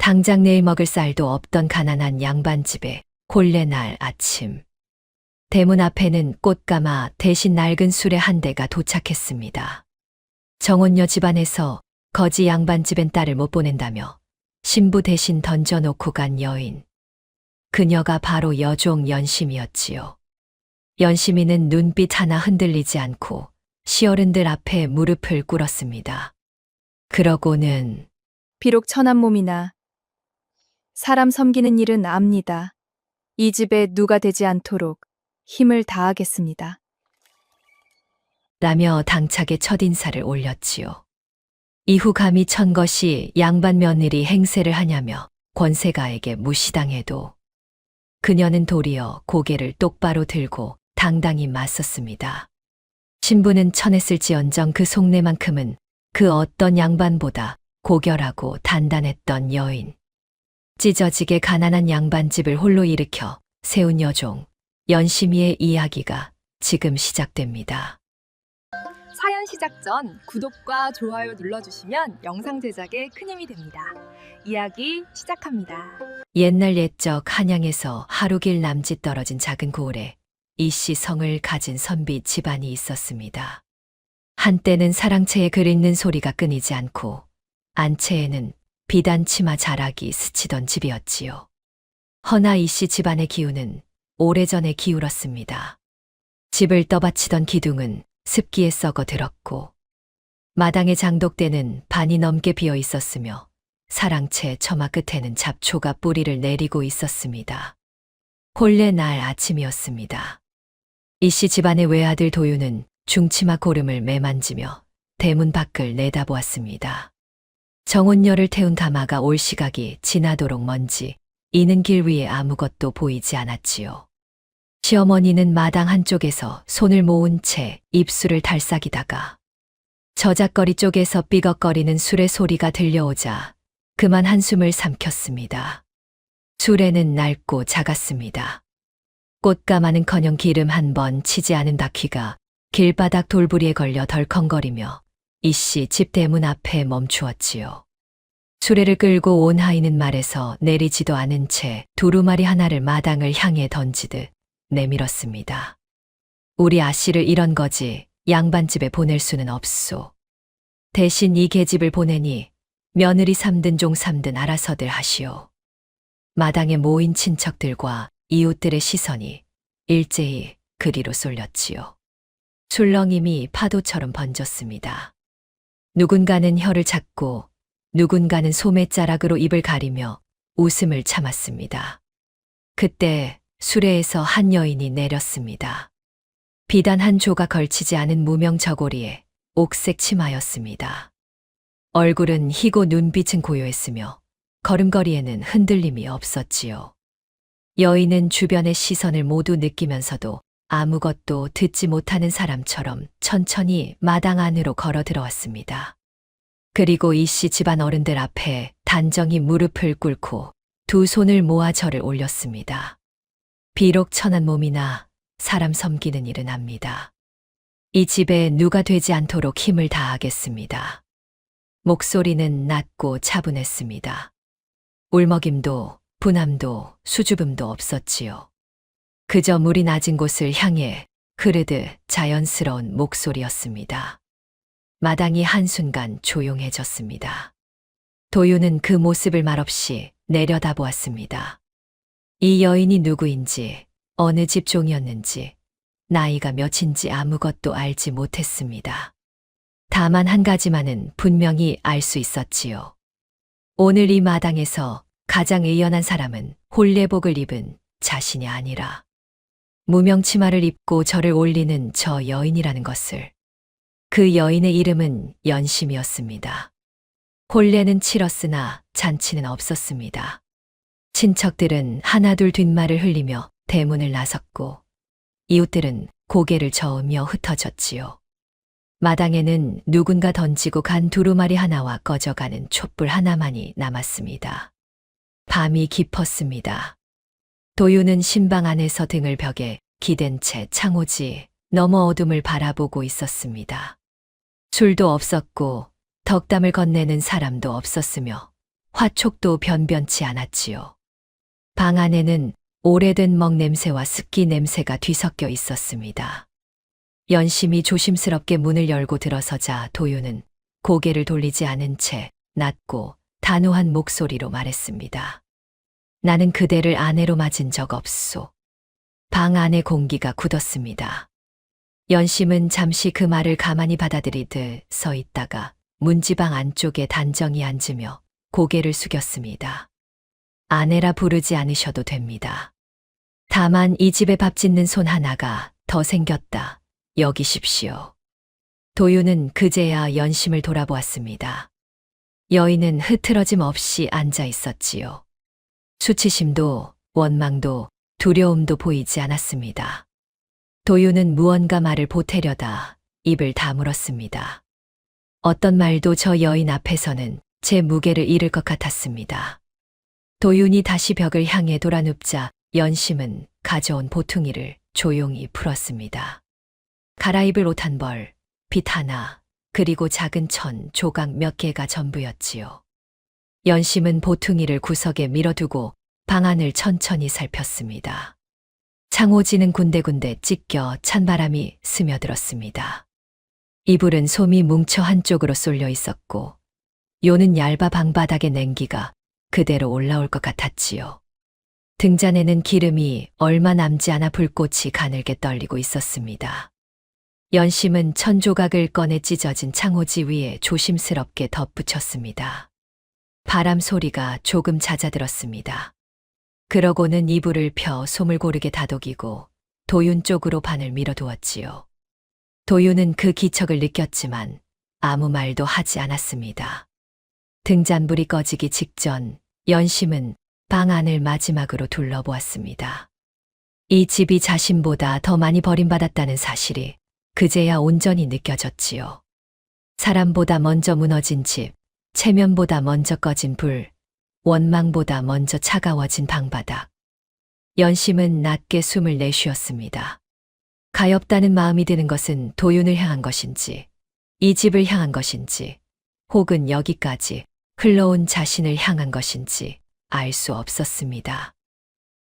당장 내일 먹을 쌀도 없던 가난한 양반집에 본래 날 아침. 대문 앞에는 꽃가마 대신 낡은 수레 한 대가 도착했습니다. 정혼녀 집안에서 거지 양반집엔 딸을 못 보낸다며 신부 대신 던져놓고 간 여인. 그녀가 바로 여종 연심이었지요. 연심이는 눈빛 하나 흔들리지 않고 시어른들 앞에 무릎을 꿇었습니다. 그러고는 비록 천한 몸이나 사람 섬기는 일은 압니다. 이 집에 누가 되지 않도록 힘을 다하겠습니다. 라며 당차게 첫인사를 올렸지요. 이후 감히 천 것이 양반 며느리 행세를 하냐며 권세가에게 무시당해도 그녀는 도리어 고개를 똑바로 들고 당당히 맞섰습니다. 신부는 천했을지언정 그 속내만큼은 그 어떤 양반보다 고결하고 단단했던 여인. 찢어지게 가난한 양반집을 홀로 일으켜 세운 여종, 연심이의 이야기가 지금 시작됩니다. 사연 시작 전 구독과 좋아요 눌러주시면 영상 제작에 큰 힘이 됩니다. 이야기 시작합니다. 옛날 옛적 한양에서 하루길 남짓 떨어진 작은 고을에 이씨 성을 가진 선비 집안이 있었습니다. 한때는 사랑채에 글 읽는 소리가 끊이지 않고 안채에는 비단 치마 자락이 스치던 집이었지요. 허나 이씨 집안의 기운은 오래전에 기울었습니다. 집을 떠받치던 기둥은 습기에 썩어 들었고 마당의 장독대는 반이 넘게 비어 있었으며 사랑채 처마 끝에는 잡초가 뿌리를 내리고 있었습니다. 본래 날 아침이었습니다. 이씨 집안의 외아들 도유는 중치마 고름을 매만지며 대문 밖을 내다보았습니다. 정혼녀를 태운 가마가 올 시각이 지나도록 먼지 이는 길 위에 아무것도 보이지 않았지요. 시어머니는 마당 한쪽에서 손을 모은 채 입술을 달싹이다가 저작거리 쪽에서 삐걱거리는 수레 소리가 들려오자 그만 한숨을 삼켰습니다. 수레는 낡고 작았습니다. 꽃가마는커녕 기름 한 번 치지 않은 바퀴가 길바닥 돌부리에 걸려 덜컹거리며 이씨 집 대문 앞에 멈추었지요. 수레를 끌고 온 하인은 말에서 내리지도 않은 채 두루마리 하나를 마당을 향해 던지듯 내밀었습니다. 우리 아씨를 이런 거지 양반집에 보낼 수는 없소. 대신 이 계집을 보내니 며느리 삼든 종 삼든 알아서들 하시오. 마당에 모인 친척들과 이웃들의 시선이 일제히 그리로 쏠렸지요. 술렁임이 파도처럼 번졌습니다. 누군가는 혀를 찾고 누군가는 소매자락으로 입을 가리며 웃음을 참았습니다. 그때 수레에서 한 여인이 내렸습니다. 비단 한 조가 걸치지 않은 무명 저고리에 옥색 치마였습니다. 얼굴은 희고 눈빛은 고요했으며 걸음걸이에는 흔들림이 없었지요. 여인은 주변의 시선을 모두 느끼면서도 아무것도 듣지 못하는 사람처럼 천천히 마당 안으로 걸어 들어왔습니다. 그리고 이씨 집안 어른들 앞에 단정히 무릎을 꿇고 두 손을 모아 절을 올렸습니다. 비록 천한 몸이나 사람 섬기는 일은 압니다. 이 집에 누가 되지 않도록 힘을 다하겠습니다. 목소리는 낮고 차분했습니다. 울먹임도 분함도 수줍음도 없었지요. 그저 물이 낮은 곳을 향해 흐르듯 자연스러운 목소리였습니다. 마당이 한순간 조용해졌습니다. 도유는 그 모습을 말없이 내려다보았습니다. 이 여인이 누구인지, 어느 집 종이었는지, 나이가 몇인지 아무것도 알지 못했습니다. 다만 한 가지만은 분명히 알 수 있었지요. 오늘 이 마당에서 가장 의연한 사람은 홀례복을 입은 자신이 아니라 무명 치마를 입고 절을 올리는 저 여인이라는 것을. 그 여인의 이름은 연심이었습니다. 혼례는 치렀으나 잔치는 없었습니다. 친척들은 하나둘 뒷말을 흘리며 대문을 나섰고 이웃들은 고개를 저으며 흩어졌지요. 마당에는 누군가 던지고 간 두루마리 하나와 꺼져가는 촛불 하나만이 남았습니다. 밤이 깊었습니다. 도유는 신방 안에서 등을 벽에 기댄 채 창호지 너머 어둠을 바라보고 있었습니다. 술도 없었고 덕담을 건네는 사람도 없었으며 화촉도 변변치 않았지요. 방 안에는 오래된 먹 냄새와 습기 냄새가 뒤섞여 있었습니다. 연심이 조심스럽게 문을 열고 들어서자 도윤은 고개를 돌리지 않은 채 낮고 단호한 목소리로 말했습니다. 나는 그대를 아내로 맞은 적 없소. 방 안의 공기가 굳었습니다. 연심은 잠시 그 말을 가만히 받아들이듯 서 있다가 문지방 안쪽에 단정히 앉으며 고개를 숙였습니다. 아내라 부르지 않으셔도 됩니다. 다만 이 집에 밥 짓는 손 하나가 더 생겼다. 여기십시오. 도윤은 그제야 연심을 돌아보았습니다. 여인은 흐트러짐 없이 앉아 있었지요. 수치심도 원망도 두려움도 보이지 않았습니다. 도윤은 무언가 말을 보태려다 입을 다물었습니다. 어떤 말도 저 여인 앞에서는 제 무게를 잃을 것 같았습니다. 도윤이 다시 벽을 향해 돌아눕자 연심은 가져온 보퉁이를 조용히 풀었습니다. 갈아입을 옷 한 벌, 빗 하나, 그리고 작은 천, 조각 몇 개가 전부였지요. 연심은 보퉁이를 구석에 밀어두고 방안을 천천히 살폈습니다. 창호지는 군데군데 찢겨 찬바람이 스며들었습니다. 이불은 솜이 뭉쳐 한쪽으로 쏠려 있었고 요는 얇아 방바닥의 냉기가 그대로 올라올 것 같았지요. 등잔에는 기름이 얼마 남지 않아 불꽃이 가늘게 떨리고 있었습니다. 연심은 천조각을 꺼내 찢어진 창호지 위에 조심스럽게 덧붙였습니다. 바람 소리가 조금 잦아들었습니다. 그러고는 이불을 펴 솜을 고르게 다독이고 도윤 쪽으로 반을 밀어두었지요. 도윤은 그 기척을 느꼈지만 아무 말도 하지 않았습니다. 등잔불이 꺼지기 직전 연심은 방 안을 마지막으로 둘러보았습니다. 이 집이 자신보다 더 많이 버림받았다는 사실이 그제야 온전히 느껴졌지요. 사람보다 먼저 무너진 집, 체면보다 먼저 꺼진 불, 원망보다 먼저 차가워진 방바닥. 연심은 낮게 숨을 내쉬었습니다. 가엾다는 마음이 드는 것은 도윤을 향한 것인지, 이 집을 향한 것인지, 혹은 여기까지 흘러온 자신을 향한 것인지 알 수 없었습니다.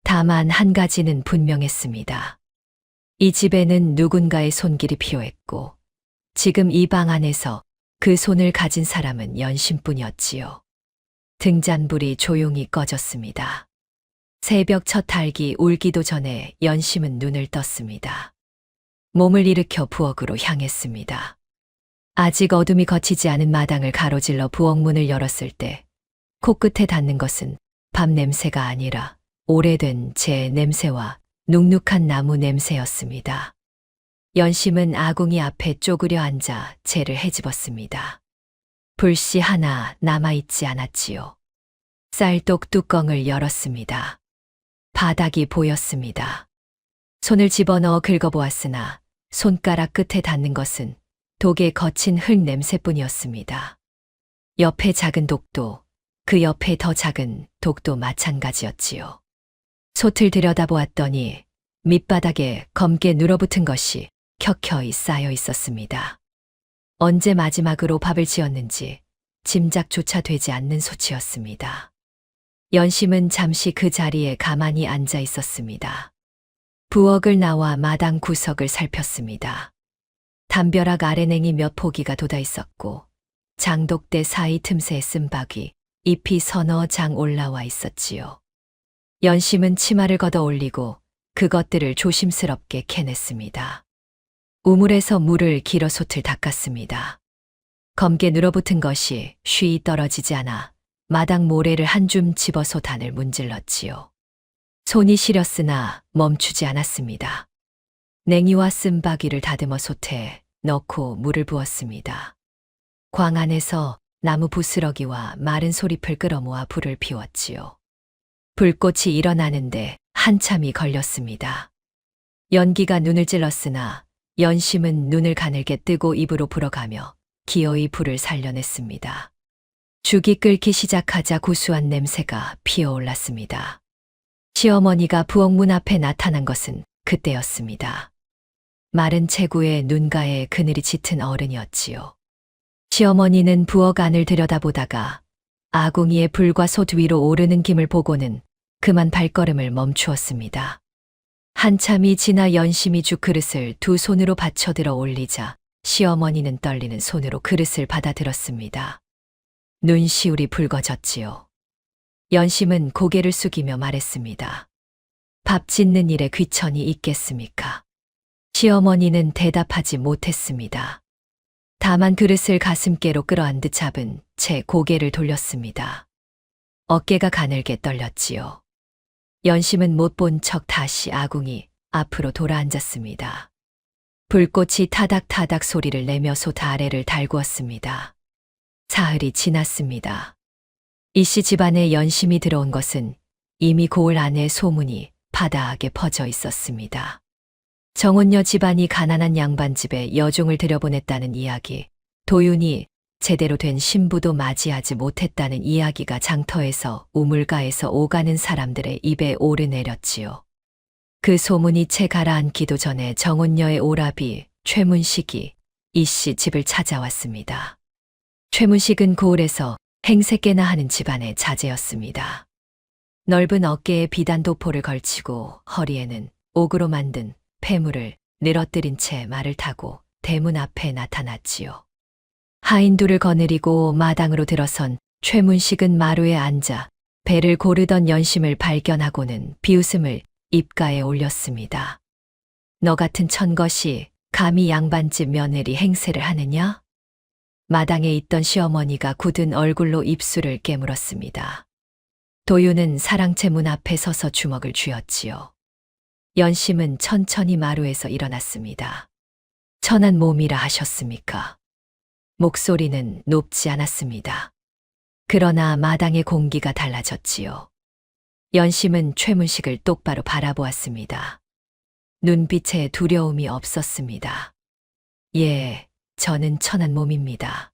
다만 한 가지는 분명했습니다. 이 집에는 누군가의 손길이 필요했고, 지금 이 방 안에서 그 손을 가진 사람은 연심뿐이었지요. 등잔불이 조용히 꺼졌습니다. 새벽 첫 닭이 울기도 전에 연심은 눈을 떴습니다. 몸을 일으켜 부엌으로 향했습니다. 아직 어둠이 걷히지 않은 마당을 가로질러 부엌 문을 열었을 때 코끝에 닿는 것은 밥 냄새가 아니라 오래된 재 냄새와 눅눅한 나무 냄새였습니다. 연심은 아궁이 앞에 쪼그려 앉아 재를 헤집었습니다. 불씨 하나 남아있지 않았지요. 쌀독 뚜껑을 열었습니다. 바닥이 보였습니다. 손을 집어넣어 긁어보았으나 손가락 끝에 닿는 것은 독의 거친 흙 냄새뿐이었습니다. 옆에 작은 독도, 그 옆에 더 작은 독도 마찬가지였지요. 솥을 들여다보았더니 밑바닥에 검게 눌어붙은 것이 켜켜이 쌓여 있었습니다. 언제 마지막으로 밥을 지었는지 짐작조차 되지 않는 솥이었습니다. 연심은 잠시 그 자리에 가만히 앉아 있었습니다. 부엌을 나와 마당 구석을 살폈습니다. 담벼락 아래 냉이 몇 포기가 돋아 있었고 장독대 사이 틈새에 쓴박이 잎이 서너 장 올라와 있었지요. 연심은 치마를 걷어 올리고 그것들을 조심스럽게 캐냈습니다. 우물에서 물을 길어 솥을 닦았습니다. 검게 눌어붙은 것이 쉬이 떨어지지 않아 마당 모래를 한 줌 집어 솥 안을 문질렀지요. 손이 시렸으나 멈추지 않았습니다. 냉이와 쓴바귀를 다듬어 솥에 넣고 물을 부었습니다. 광 안에서 나무 부스러기와 마른 소립을 끌어모아 불을 피웠지요. 불꽃이 일어나는데 한참이 걸렸습니다. 연기가 눈을 찔렀으나 연심은 눈을 가늘게 뜨고 입으로 불어가며 기어이 불을 살려냈습니다. 죽이 끓기 시작하자 구수한 냄새가 피어올랐습니다. 시어머니가 부엌 문 앞에 나타난 것은 그때였습니다. 마른 체구에 눈가에 그늘이 짙은 어른이었지요. 시어머니는 부엌 안을 들여다보다가 아궁이의 불과 솥 위로 오르는 김을 보고는 그만 발걸음을 멈추었습니다. 한참이 지나 연심이 죽그릇을 두 손으로 받쳐들어 올리자 시어머니는 떨리는 손으로 그릇을 받아들었습니다. 눈시울이 붉어졌지요. 연심은 고개를 숙이며 말했습니다. 밥 짓는 일에 귀천이 있겠습니까? 시어머니는 대답하지 못했습니다. 다만 그릇을 가슴께로 끌어안듯 잡은 채 고개를 돌렸습니다. 어깨가 가늘게 떨렸지요. 연심은 못 본 척 다시 아궁이 앞으로 돌아앉았습니다. 불꽃이 타닥타닥 소리를 내며 솥 아래를 달구었습니다. 사흘이 지났습니다. 이씨 집안에 연심이 들어온 것은 이미 고을 안에 소문이 바다하게 퍼져 있었습니다. 정혼녀 집안이 가난한 양반집에 여종을 들여보냈다는 이야기, 도윤이 제대로 된 신부도 맞이하지 못했다는 이야기가 장터에서 우물가에서 오가는 사람들의 입에 오르내렸지요. 그 소문이 채 가라앉기도 전에 정혼녀의 오라비 최문식이 이씨 집을 찾아왔습니다. 최문식은 고을에서 행세께나 하는 집안의 자제였습니다. 넓은 어깨에 비단 도포를 걸치고 허리에는 옥으로 만든 폐물을 늘어뜨린 채 말을 타고 대문 앞에 나타났지요. 하인두를 거느리고 마당으로 들어선 최문식은 마루에 앉아 배를 고르던 연심을 발견하고는 비웃음을 입가에 올렸습니다. 너 같은 천것이 감히 양반집 며느리 행세를 하느냐? 마당에 있던 시어머니가 굳은 얼굴로 입술을 깨물었습니다. 도윤은 사랑채 문 앞에 서서 주먹을 쥐었지요. 연심은 천천히 마루에서 일어났습니다. 천한 몸이라 하셨습니까? 목소리는 높지 않았습니다. 그러나 마당의 공기가 달라졌지요. 연심은 최문식을 똑바로 바라보았습니다. 눈빛에 두려움이 없었습니다. 예, 저는 천한 몸입니다.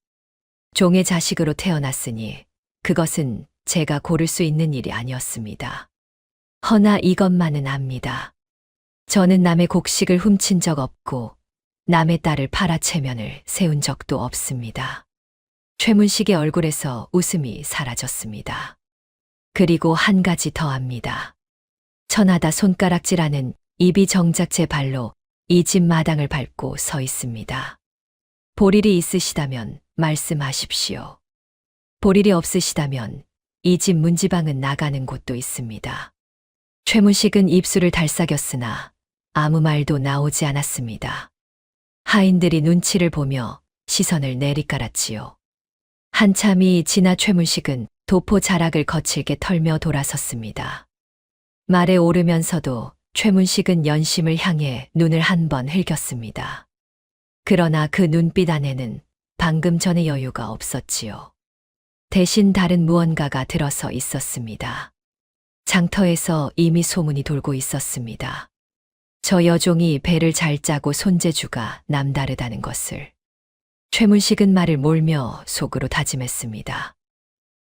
종의 자식으로 태어났으니 그것은 제가 고를 수 있는 일이 아니었습니다. 허나 이것만은 압니다. 저는 남의 곡식을 훔친 적 없고 남의 딸을 팔아채면을 세운 적도 없습니다. 최문식의 얼굴에서 웃음이 사라졌습니다. 그리고 한 가지 더 합니다. 천하다 손가락질하는 입이 정작 제 발로 이 집 마당을 밟고 서 있습니다. 볼일이 있으시다면 말씀하십시오. 볼일이 없으시다면 이 집 문지방은 나가는 곳도 있습니다. 최문식은 입술을 달싹였으나 아무 말도 나오지 않았습니다. 하인들이 눈치를 보며 시선을 내리깔았지요. 한참이 지나 최문식은 도포 자락을 거칠게 털며 돌아섰습니다. 말에 오르면서도 최문식은 연심을 향해 눈을 한 번 흘겼습니다. 그러나 그 눈빛 안에는 방금 전의 여유가 없었지요. 대신 다른 무언가가 들어서 있었습니다. 장터에서 이미 소문이 돌고 있었습니다. 저 여종이 배를 잘 짜고 손재주가 남다르다는 것을. 최문식은 말을 몰며 속으로 다짐했습니다.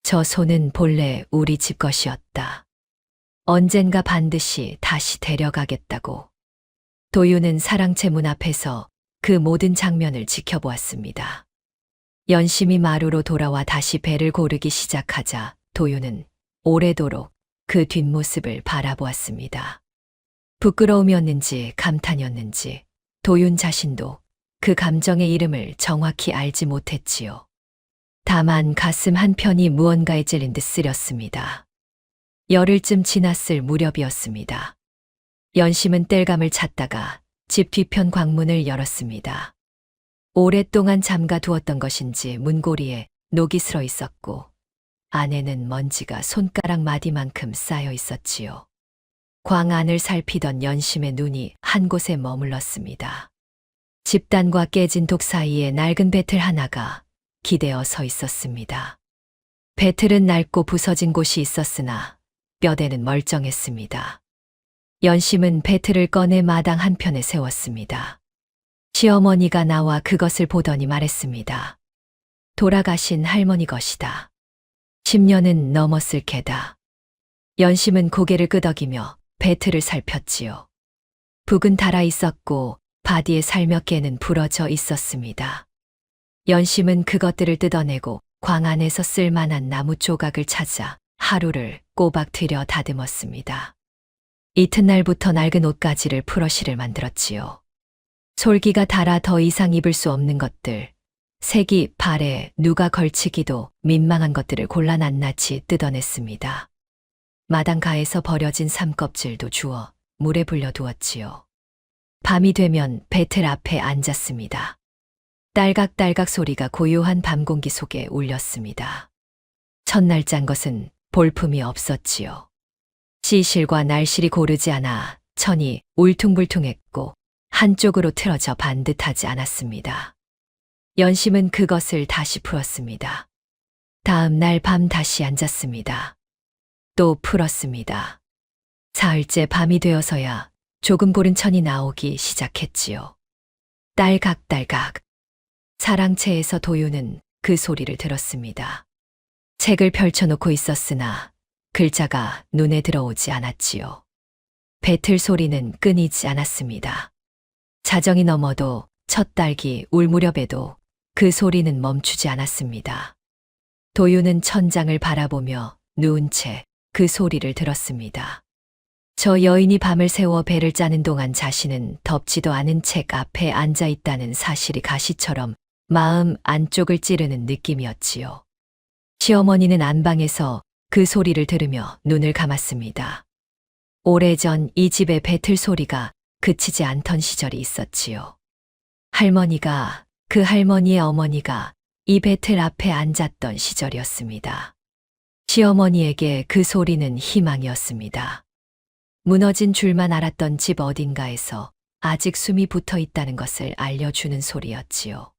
저 손은 본래 우리 집 것이었다. 언젠가 반드시 다시 데려가겠다고. 도윤은 사랑채 문 앞에서 그 모든 장면을 지켜보았습니다. 연심이 마루로 돌아와 다시 배를 고르기 시작하자 도윤은 오래도록 그 뒷모습을 바라보았습니다. 부끄러움이었는지 감탄이었는지 도윤 자신도 그 감정의 이름을 정확히 알지 못했지요. 다만 가슴 한편이 무언가에 찔린 듯 쓰렸습니다. 열흘쯤 지났을 무렵이었습니다. 연심은 땔감을 찾다가 집 뒤편 광문을 열었습니다. 오랫동안 잠가 두었던 것인지 문고리에 녹이 슬어 있었고 안에는 먼지가 손가락 마디만큼 쌓여 있었지요. 광 안을 살피던 연심의 눈이 한 곳에 머물렀습니다. 집단과 깨진 독 사이에 낡은 배틀 하나가 기대어 서 있었습니다. 배틀은 낡고 부서진 곳이 있었으나 뼈대는 멀쩡했습니다. 연심은 배틀을 꺼내 마당 한편에 세웠습니다. 시어머니가 나와 그것을 보더니 말했습니다. 돌아가신 할머니 것이다. 10년은 넘었을 게다. 연심은 고개를 끄덕이며 배틀을 살폈지요. 북은 닳아 있었고 바디의 살몇 개는 부러져 있었습니다. 연심은 그것들을 뜯어내고 광 안에서 쓸만한 나무 조각을 찾아 하루를 꼬박 들여 다듬었습니다. 이튿날부터 낡은 옷가지를 풀어실을 만들었지요. 솔기가 닳아 더 이상 입을 수 없는 것들, 색이 발에 누가 걸치기도 민망한 것들을 골라 낱낱이 뜯어냈습니다. 마당가에서 버려진 삼껍질도 주워 물에 불려두었지요. 밤이 되면 배틀 앞에 앉았습니다. 딸각딸각 소리가 고요한 밤 공기 속에 울렸습니다. 첫날 짠 것은 볼품이 없었지요. 시실과 날실이 고르지 않아 천이 울퉁불퉁했고 한쪽으로 틀어져 반듯하지 않았습니다. 연심은 그것을 다시 풀었습니다. 다음 날 밤 다시 앉았습니다. 또 풀었습니다. 사흘째 밤이 되어서야 조금 고른 천이 나오기 시작했지요. 딸각딸각. 사랑채에서 도유는 그 소리를 들었습니다. 책을 펼쳐놓고 있었으나 글자가 눈에 들어오지 않았지요. 배틀 소리는 끊이지 않았습니다. 자정이 넘어도 첫 딸기 울 무렵에도 그 소리는 멈추지 않았습니다. 도유는 천장을 바라보며 누운 채 그 소리를 들었습니다. 저 여인이 밤을 새워 배를 짜는 동안 자신은 덮지도 않은 책 앞에 앉아 있다는 사실이 가시처럼 마음 안쪽을 찌르는 느낌이었지요. 시어머니는 안방에서 그 소리를 들으며 눈을 감았습니다. 오래전 이 집의 배틀 소리가 그치지 않던 시절이 있었지요. 할머니가, 그 할머니의 어머니가 이 배틀 앞에 앉았던 시절이었습니다. 시어머니에게 그 소리는 희망이었습니다. 무너진 줄만 알았던 집 어딘가에서 아직 숨이 붙어 있다는 것을 알려주는 소리였지요.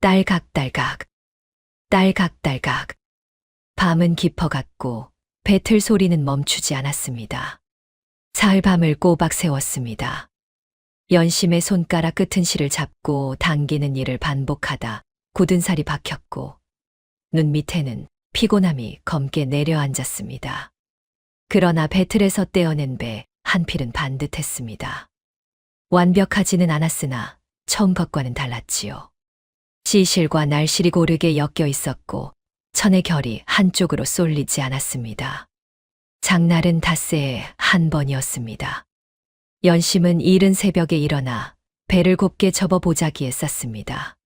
딸각딸각, 딸각딸각. 밤은 깊어갔고 배틀 소리는 멈추지 않았습니다. 사흘 밤을 꼬박 세웠습니다. 연심의 손가락 끝은 실을 잡고 당기는 일을 반복하다 굳은 살이 박혔고 눈 밑에는 피곤함이 검게 내려앉았습니다. 그러나 배틀에서 떼어낸 배 한 필은 반듯했습니다. 완벽하지는 않았으나 처음 것과는 달랐지요. 시실과 날실이 고르게 엮여 있었고 천의 결이 한쪽으로 쏠리지 않았습니다. 장날은 닷새에 한 번이었습니다. 연심은 이른 새벽에 일어나 배를 곱게 접어 보자기에 쌌습니다.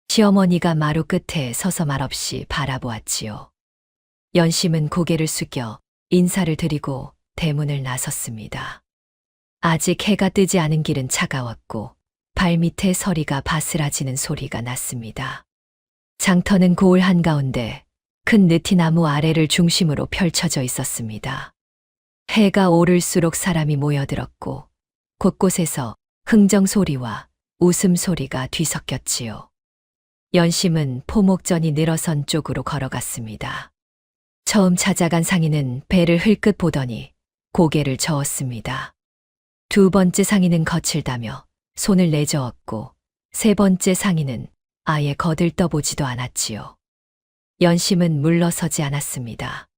시어머니가 마루 끝에 서서 말없이 바라보았지요. 연심은 고개를 숙여 인사를 드리고 대문을 나섰습니다. 아직 해가 뜨지 않은 길은 차가웠고 발밑에 서리가 바스라지는 소리가 났습니다. 장터는 고을 한가운데 큰 느티나무 아래를 중심으로 펼쳐져 있었습니다. 해가 오를수록 사람이 모여들었고 곳곳에서 흥정 소리와 웃음 소리가 뒤섞였지요. 연심은 포목전이 늘어선 쪽으로 걸어갔습니다. 처음 찾아간 상인은 배를 흘끗 보더니 고개를 저었습니다. 두 번째 상인은 거칠다며 손을 내저었고 세 번째 상인은 아예 거들떠보지도 않았지요. 연심은 물러서지 않았습니다.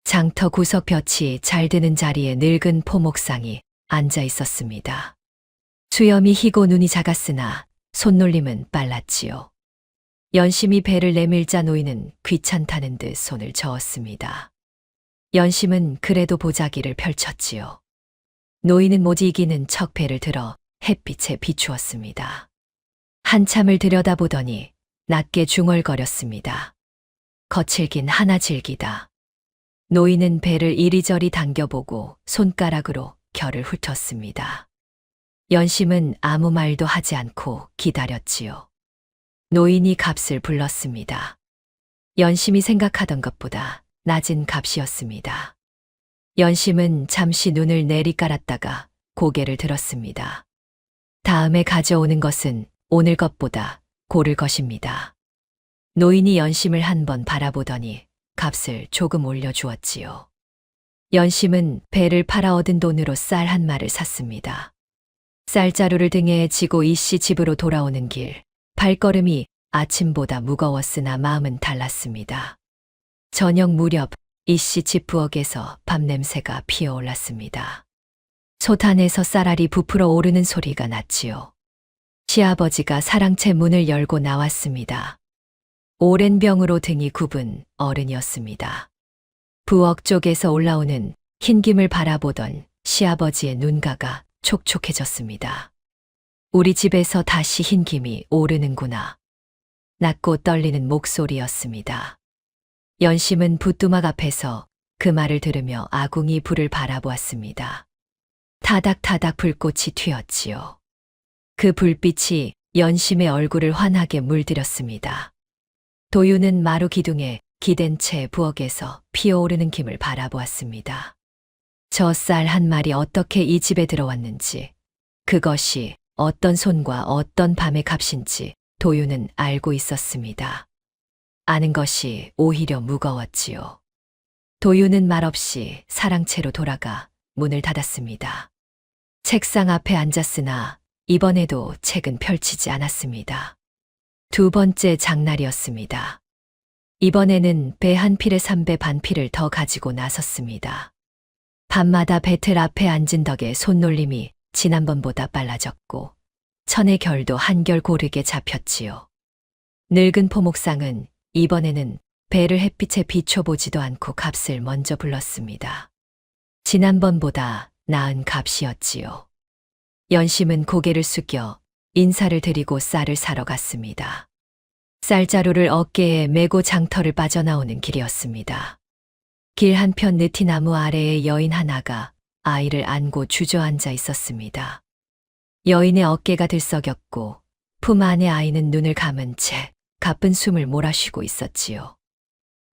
장터 구석 볕이 잘 드는 자리에 늙은 포목상이 앉아 있었습니다. 수염이 희고 눈이 작았으나 손놀림은 빨랐지요. 연심이 배를 내밀자 노인은 귀찮다는 듯 손을 저었습니다. 연심은 그래도 보자기를 펼쳤지요. 노인은 못 이기는 척 배를 들어 햇빛에 비추었습니다. 한참을 들여다보더니 낮게 중얼거렸습니다. 거칠긴 하나 질기다. 노인은 배를 이리저리 당겨보고 손가락으로 결을 훑었습니다. 연심은 아무 말도 하지 않고 기다렸지요. 노인이 값을 불렀습니다. 연심이 생각하던 것보다 낮은 값이었습니다. 연심은 잠시 눈을 내리깔았다가 고개를 들었습니다. 다음에 가져오는 것은 오늘 것보다 고를 것입니다. 노인이 연심을 한번 바라보더니 값을 조금 올려주었지요. 연심은 배를 팔아 얻은 돈으로 쌀 한 마를 샀습니다. 쌀자루를 등에 지고 이씨 집으로 돌아오는 길, 발걸음이 아침보다 무거웠으나 마음은 달랐습니다. 저녁 무렵 이씨 집 부엌에서 밥 냄새가 피어올랐습니다. 솥안에서 쌀알이 부풀어 오르는 소리가 났지요. 시아버지가 사랑채 문을 열고 나왔습니다. 오랜 병으로 등이 굽은 어른이었습니다. 부엌 쪽에서 올라오는 흰김을 바라보던 시아버지의 눈가가 촉촉해졌습니다. 우리 집에서 다시 흰김이 오르는구나. 낮고 떨리는 목소리였습니다. 연심은 부뚜막 앞에서 그 말을 들으며 아궁이 불을 바라보았습니다. 타닥타닥 불꽃이 튀었지요. 그 불빛이 연심의 얼굴을 환하게 물들였습니다. 도유는 마루 기둥에 기댄 채 부엌에서 피어오르는 김을 바라보았습니다. 저 쌀 한 마리 어떻게 이 집에 들어왔는지, 그것이 어떤 손과 어떤 밤의 값인지 도유는 알고 있었습니다. 아는 것이 오히려 무거웠지요. 도유는 말없이 사랑채로 돌아가 문을 닫았습니다. 책상 앞에 앉았으나 이번에도 책은 펼치지 않았습니다. 두 번째 장날이었습니다. 이번에는 배 한 필에 3배 반필을 더 가지고 나섰습니다. 밤마다 배틀 앞에 앉은 덕에 손놀림이 지난번보다 빨라졌고 천의 결도 한결 고르게 잡혔지요. 늙은 포목상은 이번에는 배를 햇빛에 비춰보지도 않고 값을 먼저 불렀습니다. 지난번보다 나은 값이었지요. 연심은 고개를 숙여 인사를 드리고 쌀을 사러 갔습니다. 쌀자루를 어깨에 메고 장터를 빠져나오는 길이었습니다. 길 한편 느티나무 아래에 여인 하나가 아이를 안고 주저앉아 있었습니다. 여인의 어깨가 들썩였고 품 안의 아이는 눈을 감은 채 가쁜 숨을 몰아쉬고 있었지요.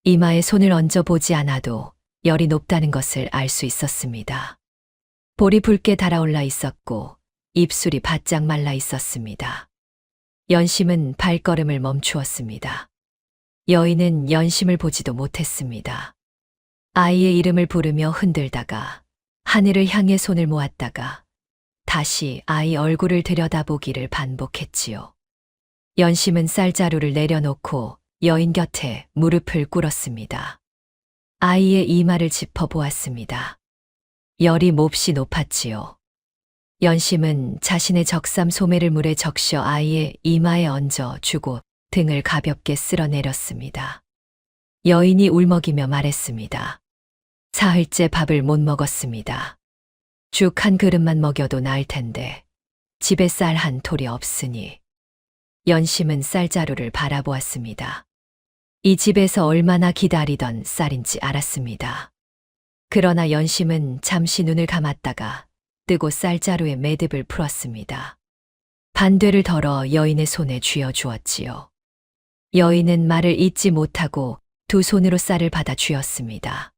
이마에 손을 얹어 보지 않아도 열이 높다는 것을 알 수 있었습니다. 볼이 붉게 달아올라 있었고 입술이 바짝 말라 있었습니다. 연심은 발걸음을 멈추었습니다. 여인은 연심을 보지도 못했습니다. 아이의 이름을 부르며 흔들다가 하늘을 향해 손을 모았다가 다시 아이 얼굴을 들여다보기를 반복했지요. 연심은 쌀자루를 내려놓고 여인 곁에 무릎을 꿇었습니다. 아이의 이마를 짚어보았습니다. 열이 몹시 높았지요. 연심은 자신의 적삼 소매를 물에 적셔 아이의 이마에 얹어 주고 등을 가볍게 쓸어내렸습니다. 여인이 울먹이며 말했습니다. 사흘째 밥을 못 먹었습니다. 죽 한 그릇만 먹여도 나을 텐데 집에 쌀 한 톨이 없으니. 연심은 쌀자루를 바라보았습니다. 이 집에서 얼마나 기다리던 쌀인지 알았습니다. 그러나 연심은 잠시 눈을 감았다가 뜨고 쌀자루에 매듭을 풀었습니다. 반대를 덜어 여인의 손에 쥐어 주었지요. 여인은 말을 잇지 못하고 두 손으로 쌀을 받아 쥐었습니다.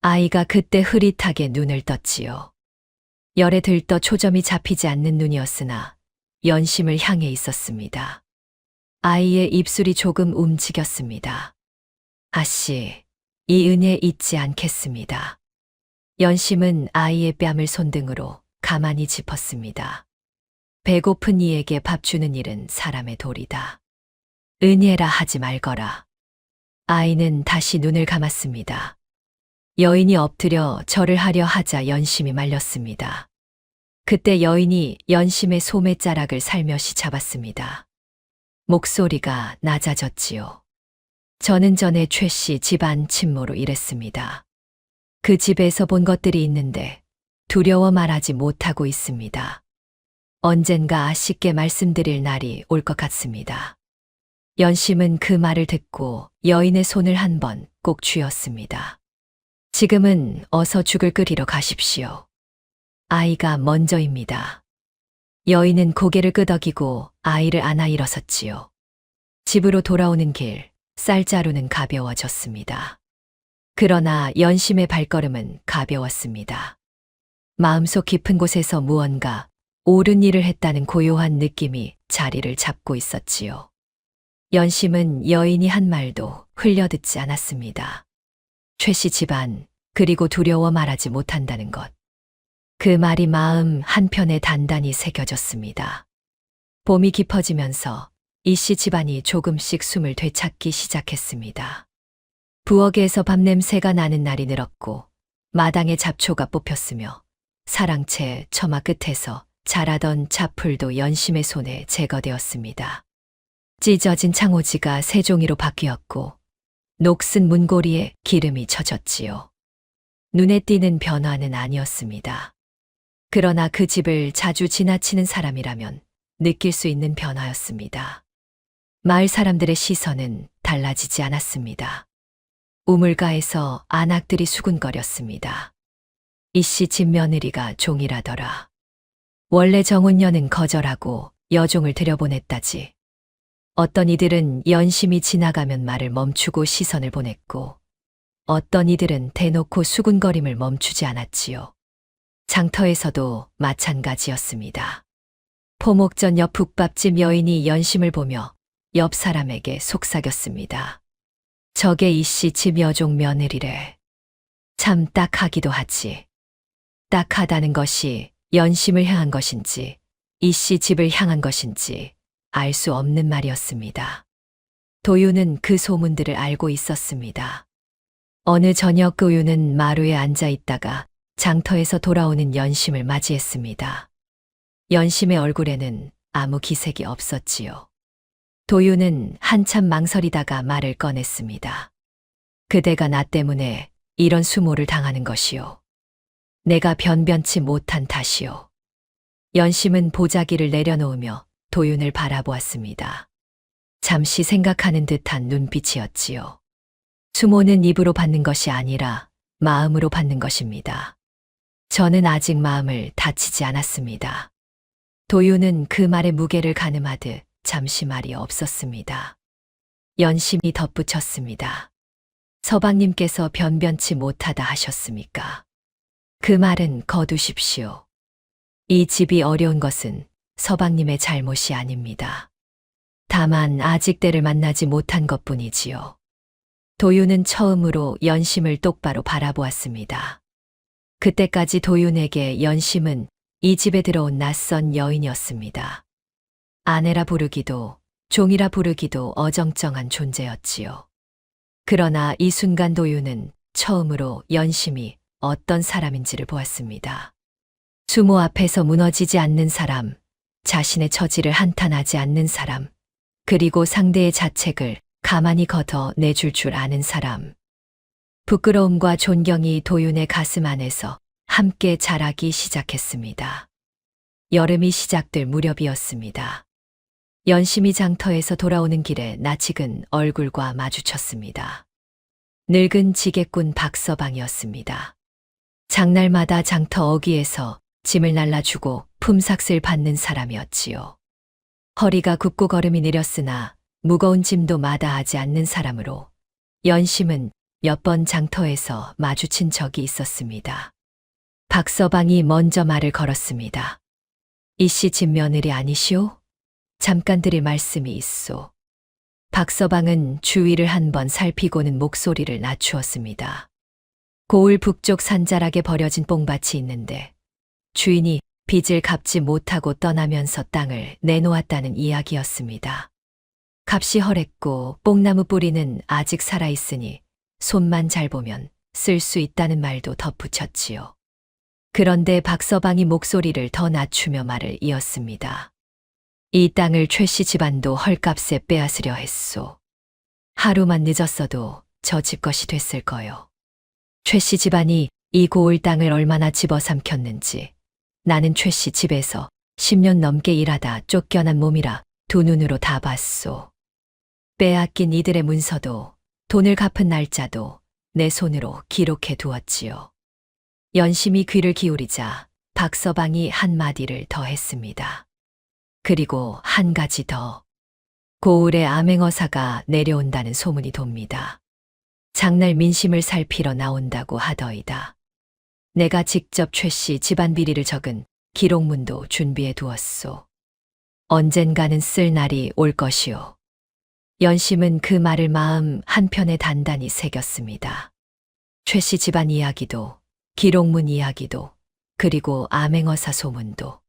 아이가 그때 흐릿하게 눈을 떴지요. 열에 들떠 초점이 잡히지 않는 눈이었으나 연심을 향해 있었습니다. 아이의 입술이 조금 움직였습니다. 아씨, 이 은혜 잊지 않겠습니다. 연심은 아이의 뺨을 손등으로 가만히 짚었습니다. 배고픈 이에게 밥 주는 일은 사람의 도리다. 은혜라 하지 말거라. 아이는 다시 눈을 감았습니다. 여인이 엎드려 절을 하려 하자 연심이 말렸습니다. 그때 여인이 연심의 소매자락을 살며시 잡았습니다. 목소리가 낮아졌지요. 저는 전에 최 씨 집안 친모로 일했습니다. 그 집에서 본 것들이 있는데 두려워 말하지 못하고 있습니다. 언젠가 아쉽게 말씀드릴 날이 올 것 같습니다. 연심은 그 말을 듣고 여인의 손을 한 번 꼭 쥐었습니다. 지금은 어서 죽을 끓이러 가십시오. 아이가 먼저입니다. 여인은 고개를 끄덕이고 아이를 안아 일어섰지요. 집으로 돌아오는 길, 쌀자루는 가벼워졌습니다. 그러나 연심의 발걸음은 가벼웠습니다. 마음속 깊은 곳에서 무언가 옳은 일을 했다는 고요한 느낌이 자리를 잡고 있었지요. 연심은 여인이 한 말도 흘려듣지 않았습니다. 최 씨 집안, 그리고 두려워 말하지 못한다는 것. 그 말이 마음 한편에 단단히 새겨졌습니다. 봄이 깊어지면서 이 씨 집안이 조금씩 숨을 되찾기 시작했습니다. 부엌에서 밥 냄새가 나는 날이 늘었고 마당에 잡초가 뽑혔으며 사랑채 처마 끝에서 자라던 잡풀도 연심의 손에 제거되었습니다. 찢어진 창호지가 새종이로 바뀌었고 녹슨 문고리에 기름이 젖었지요. 눈에 띄는 변화는 아니었습니다. 그러나 그 집을 자주 지나치는 사람이라면 느낄 수 있는 변화였습니다. 마을 사람들의 시선은 달라지지 않았습니다. 우물가에서 안악들이 수군거렸습니다. 이씨 집 며느리가 종이라더라. 원래 정혼녀는 거절하고 여종을 들여보냈다지. 어떤 이들은 연심이 지나가면 말을 멈추고 시선을 보냈고, 어떤 이들은 대놓고 수군거림을 멈추지 않았지요. 장터에서도 마찬가지였습니다. 포목전 옆 북밥집 여인이 연심을 보며 옆 사람에게 속삭였습니다. 저게 이씨 집 여종 며느리래. 참 딱하기도 하지. 딱하다는 것이 연심을 향한 것인지 이씨 집을 향한 것인지 알 수 없는 말이었습니다. 도유는 그 소문들을 알고 있었습니다. 어느 저녁 도유는 마루에 앉아 있다가 장터에서 돌아오는 연심을 맞이했습니다. 연심의 얼굴에는 아무 기색이 없었지요. 도유는 한참 망설이다가 말을 꺼냈습니다. 그대가 나 때문에 이런 수모를 당하는 것이요. 내가 변변치 못한 탓이요. 연심은 보자기를 내려놓으며 도윤을 바라보았습니다. 잠시 생각하는 듯한 눈빛이었지요. 수모는 입으로 받는 것이 아니라 마음으로 받는 것입니다. 저는 아직 마음을 다치지 않았습니다. 도윤은 그 말의 무게를 가늠하듯 잠시 말이 없었습니다. 연심이 덧붙였습니다. 서방님께서 변변치 못하다 하셨습니까? 그 말은 거두십시오. 이 집이 어려운 것은 서방님의 잘못이 아닙니다. 다만 아직 때를 만나지 못한 것뿐이지요. 도윤은 처음으로 연심을 똑바로 바라보았습니다. 그때까지 도윤에게 연심은 이 집에 들어온 낯선 여인이었습니다. 아내라 부르기도 종이라 부르기도 어정쩡한 존재였지요. 그러나 이 순간 도윤은 처음으로 연심이 어떤 사람인지를 보았습니다. 수모 앞에서 무너지지 않는 사람, 자신의 처지를 한탄하지 않는 사람, 그리고 상대의 자책을 가만히 걷어내줄 줄 아는 사람. 부끄러움과 존경이 도윤의 가슴 안에서 함께 자라기 시작했습니다. 여름이 시작될 무렵이었습니다. 연심이 장터에서 돌아오는 길에 낯익은 얼굴과 마주쳤습니다. 늙은 지게꾼 박서방이었습니다. 장날마다 장터 어귀에서 짐을 날라주고 품삯을 받는 사람이었지요. 허리가 굽고 걸음이 느렸으나 무거운 짐도 마다하지 않는 사람으로 연심은 몇 번 장터에서 마주친 적이 있었습니다. 박서방이 먼저 말을 걸었습니다. 이씨 집 며느리 아니시오? 잠깐 드릴 말씀이 있소. 박서방은 주위를 한번 살피고는 목소리를 낮추었습니다. 고을 북쪽 산자락에 버려진 뽕밭이 있는데 주인이 빚을 갚지 못하고 떠나면서 땅을 내놓았다는 이야기였습니다. 값이 헐했고 뽕나무 뿌리는 아직 살아있으니 손만 잘 보면 쓸 수 있다는 말도 덧붙였지요. 그런데 박서방이 목소리를 더 낮추며 말을 이었습니다. 이 땅을 최씨 집안도 헐값에 빼앗으려 했소. 하루만 늦었어도 저 집 것이 됐을 거요. 최씨 집안이 이 고을 땅을 얼마나 집어삼켰는지 나는 최씨 집에서 10년 넘게 일하다 쫓겨난 몸이라 두 눈으로 다 봤소. 빼앗긴 이들의 문서도 돈을 갚은 날짜도 내 손으로 기록해 두었지요. 연심이 귀를 기울이자 박서방이 한마디를 더 했습니다. 그리고 한 가지 더. 고을에 암행어사가 내려온다는 소문이 돕니다. 장날 민심을 살피러 나온다고 하더이다. 내가 직접 최씨 집안 비리를 적은 기록문도 준비해 두었소. 언젠가는 쓸 날이 올 것이오. 연심은 그 말을 마음 한편에 단단히 새겼습니다. 최씨 집안 이야기도, 기록문 이야기도, 그리고 암행어사 소문도.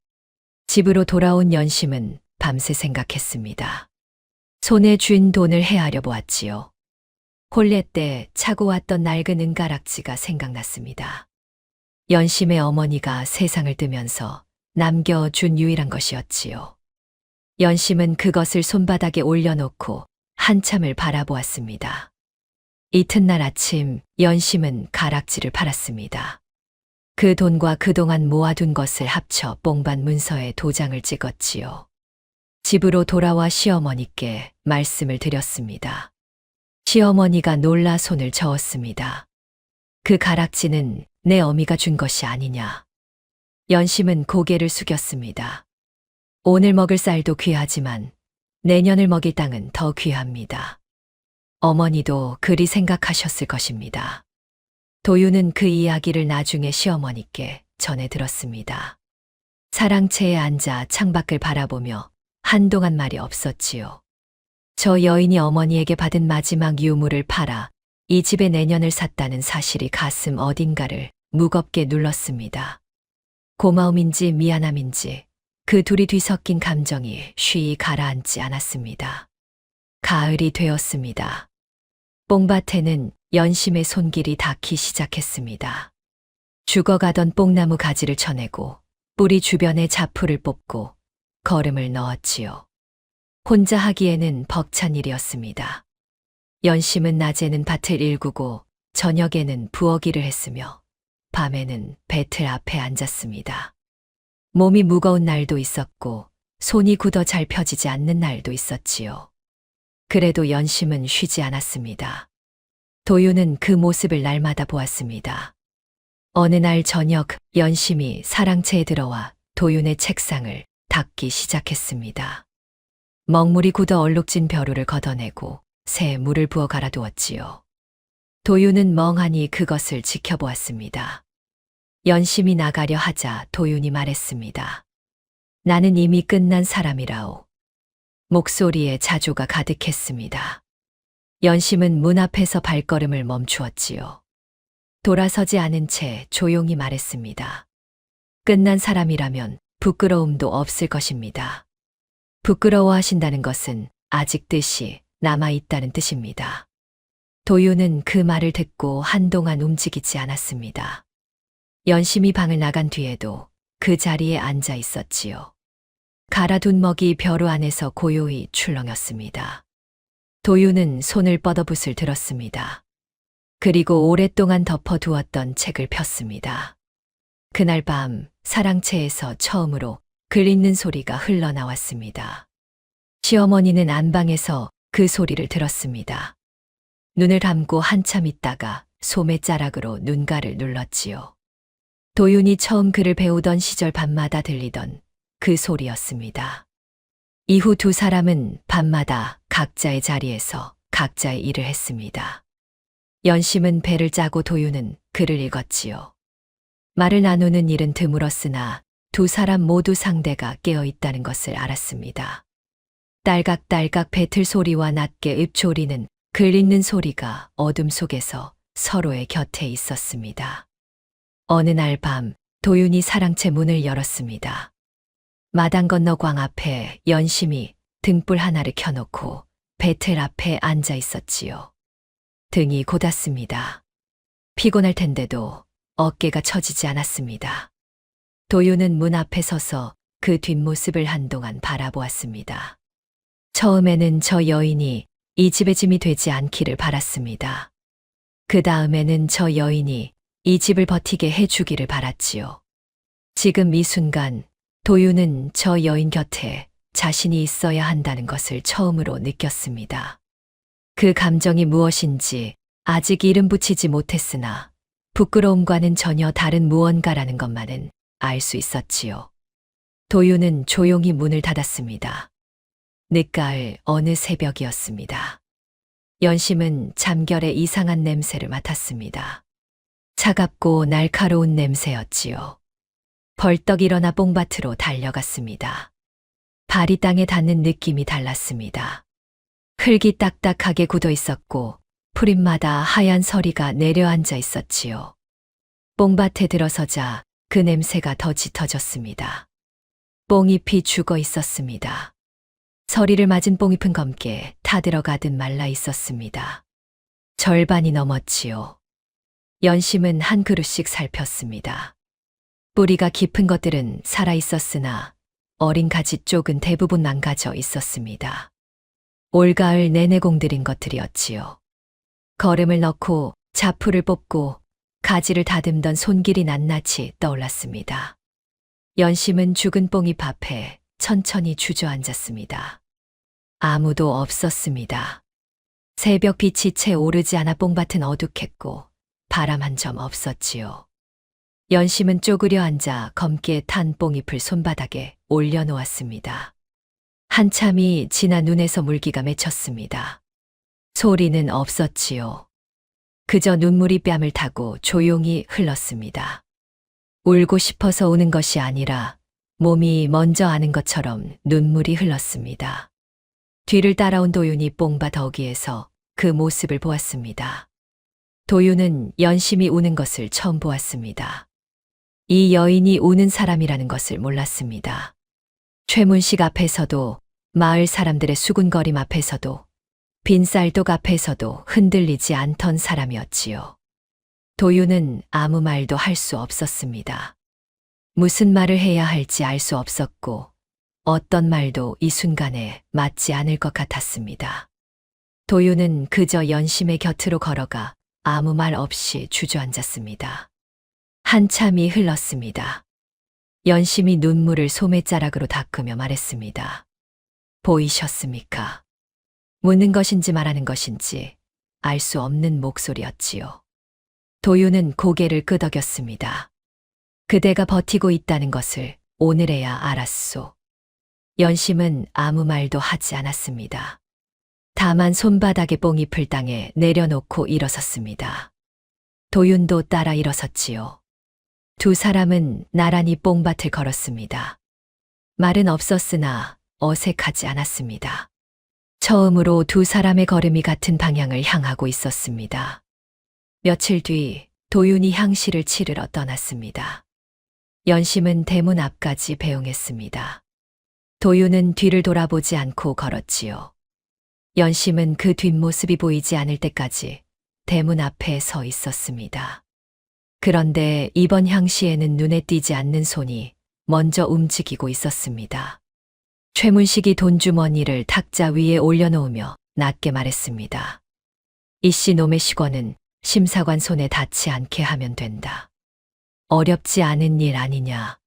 집으로 돌아온 연심은 밤새 생각했습니다. 손에 쥔 돈을 헤아려 보았지요. 혼례 때 차고 왔던 낡은 은가락지가 생각났습니다. 연심의 어머니가 세상을 뜨면서 남겨준 유일한 것이었지요. 연심은 그것을 손바닥에 올려놓고 한참을 바라보았습니다. 이튿날 아침 연심은 가락지를 팔았습니다. 그 돈과 그동안 모아둔 것을 합쳐 뽕밭 문서에 도장을 찍었지요. 집으로 돌아와 시어머니께 말씀을 드렸습니다. 시어머니가 놀라 손을 저었습니다. 그 가락지는 내 어미가 준 것이 아니냐. 연심은 고개를 숙였습니다. 오늘 먹을 쌀도 귀하지만 내년을 먹일 땅은 더 귀합니다. 어머니도 그리 생각하셨을 것입니다. 도유는 그 이야기를 나중에 시어머니께 전해 들었습니다. 사랑채에 앉아 창밖을 바라보며 한동안 말이 없었지요. 저 여인이 어머니에게 받은 마지막 유물을 팔아 이 집의 내년을 샀다는 사실이 가슴 어딘가를 무겁게 눌렀습니다. 고마움인지 미안함인지 그 둘이 뒤섞인 감정이 쉬이 가라앉지 않았습니다. 가을이 되었습니다. 뽕밭에는 연심의 손길이 닿기 시작했습니다. 죽어가던 뽕나무 가지를 쳐내고 뿌리 주변에 자풀을 뽑고 거름을 넣었지요. 혼자 하기에는 벅찬 일이었습니다. 연심은 낮에는 밭을 일구고 저녁에는 부엌일을 했으며 밤에는 배틀 앞에 앉았습니다. 몸이 무거운 날도 있었고 손이 굳어 잘 펴지지 않는 날도 있었지요. 그래도 연심은 쉬지 않았습니다. 도유는 그 모습을 날마다 보았습니다. 어느 날 저녁 연심이 사랑채에 들어와 도윤의 책상을 닦기 시작했습니다. 먹물이 굳어 얼룩진 벼루를 걷어내고 새 물을 부어 갈아두었지요. 도윤은 멍하니 그것을 지켜보았습니다. 연심이 나가려 하자 도윤이 말했습니다. 나는 이미 끝난 사람이라오. 목소리에 자조가 가득했습니다. 연심은 문 앞에서 발걸음을 멈추었지요. 돌아서지 않은 채 조용히 말했습니다. 끝난 사람이라면 부끄러움도 없을 것입니다. 부끄러워하신다는 것은 아직 뜻이 남아있다는 뜻입니다. 도유는 그 말을 듣고 한동안 움직이지 않았습니다. 연심이 방을 나간 뒤에도 그 자리에 앉아 있었지요. 갈아둔 먹이 벼루 안에서 고요히 출렁였습니다. 도유는 손을 뻗어붓을 들었습니다. 그리고 오랫동안 덮어두었던 책을 폈습니다. 그날 밤 사랑채에서 처음으로 글 읽는 소리가 흘러나왔습니다. 시어머니는 안방에서 그 소리를 들었습니다. 눈을 감고 한참 있다가 소매자락으로 눈가를 눌렀지요. 도윤이 처음 글을 배우던 시절 밤마다 들리던 그 소리였습니다. 이후 두 사람은 밤마다 각자의 자리에서 각자의 일을 했습니다. 연심은 배를 짜고 도윤은 글을 읽었지요. 말을 나누는 일은 드물었으나 두 사람 모두 상대가 깨어있다는 것을 알았습니다. 딸각딸각 배틀 소리와 낮게 읍조리는 글 읽는 소리가 어둠 속에서 서로의 곁에 있었습니다. 어느 날 밤 도윤이 사랑채 문을 열었습니다. 마당 건너 광 앞에 연심이 등불 하나를 켜놓고 배틀 앞에 앉아 있었지요. 등이 고닫습니다. 피곤할 텐데도 어깨가 처지지 않았습니다. 도윤은 문 앞에 서서 그 뒷모습을 한동안 바라보았습니다. 처음에는 저 여인이 이 집의 짐이 되지 않기를 바랐습니다. 그 다음에는 저 여인이 이 집을 버티게 해주기를 바랐지요. 지금 이 순간 도윤은 저 여인 곁에 자신이 있어야 한다는 것을 처음으로 느꼈습니다. 그 감정이 무엇인지 아직 이름 붙이지 못했으나 부끄러움과는 전혀 다른 무언가라는 것만은 알 수 있었지요. 도윤은 조용히 문을 닫았습니다. 늦가을 어느 새벽이었습니다. 연심은 잠결에 이상한 냄새를 맡았습니다. 차갑고 날카로운 냄새였지요. 벌떡 일어나 뽕밭으로 달려갔습니다. 발이 땅에 닿는 느낌이 달랐습니다. 흙이 딱딱하게 굳어 있었고 풀잎마다 하얀 서리가 내려앉아 있었지요. 뽕밭에 들어서자 그 냄새가 더 짙어졌습니다. 뽕잎이 죽어 있었습니다. 서리를 맞은 뽕잎은 검게 타들어가듯 말라 있었습니다. 절반이 넘었지요. 연심은 한 그루씩 살폈습니다. 뿌리가 깊은 것들은 살아 있었으나 어린 가지 쪽은 대부분 망가져 있었습니다. 올가을 내내 공들인 것들이었지요. 거름을 넣고 자풀을 뽑고 가지를 다듬던 손길이 낱낱이 떠올랐습니다. 연심은 죽은 뽕잎 앞에 천천히 주저앉았습니다. 아무도 없었습니다. 새벽 빛이 채 오르지 않아 뽕밭은 어둑했고 바람 한 점 없었지요. 연심은 쪼그려 앉아 검게 탄 뽕잎을 손바닥에 올려놓았습니다. 한참이 지나 눈에서 물기가 맺혔습니다. 소리는 없었지요. 그저 눈물이 뺨을 타고 조용히 흘렀습니다. 울고 싶어서 우는 것이 아니라 몸이 먼저 아는 것처럼 눈물이 흘렀습니다. 뒤를 따라온 도윤이 뽕밭 어귀에서 그 모습을 보았습니다. 도윤은 연심이 우는 것을 처음 보았습니다. 이 여인이 우는 사람이라는 것을 몰랐습니다. 최문식 앞에서도 마을 사람들의 수군거림 앞에서도 빈쌀독 앞에서도 흔들리지 않던 사람이었지요. 도윤은 아무 말도 할 수 없었습니다. 무슨 말을 해야 할지 알 수 없었고 어떤 말도 이 순간에 맞지 않을 것 같았습니다. 도윤은 그저 연심의 곁으로 걸어가 아무 말 없이 주저앉았습니다. 한참이 흘렀습니다. 연심이 눈물을 소매자락으로 닦으며 말했습니다. 보이셨습니까? 묻는 것인지 말하는 것인지 알 수 없는 목소리였지요. 도윤은 고개를 끄덕였습니다. 그대가 버티고 있다는 것을 오늘에야 알았소. 연심은 아무 말도 하지 않았습니다. 다만 손바닥에 뽕잎을 땅에 내려놓고 일어섰습니다. 도윤도 따라 일어섰지요. 두 사람은 나란히 뽕밭을 걸었습니다. 말은 없었으나 어색하지 않았습니다. 처음으로 두 사람의 걸음이 같은 방향을 향하고 있었습니다. 며칠 뒤 도윤이 향시를 치르러 떠났습니다. 연심은 대문 앞까지 배웅했습니다. 도윤은 뒤를 돌아보지 않고 걸었지요. 연심은 그 뒷모습이 보이지 않을 때까지 대문 앞에 서 있었습니다. 그런데 이번 향시에는 눈에 띄지 않는 손이 먼저 움직이고 있었습니다. 최문식이 돈주머니를 탁자 위에 올려놓으며 낮게 말했습니다. 이씨 놈의 시권은 심사관 손에 닿지 않게 하면 된다. 어렵지 않은 일 아니냐.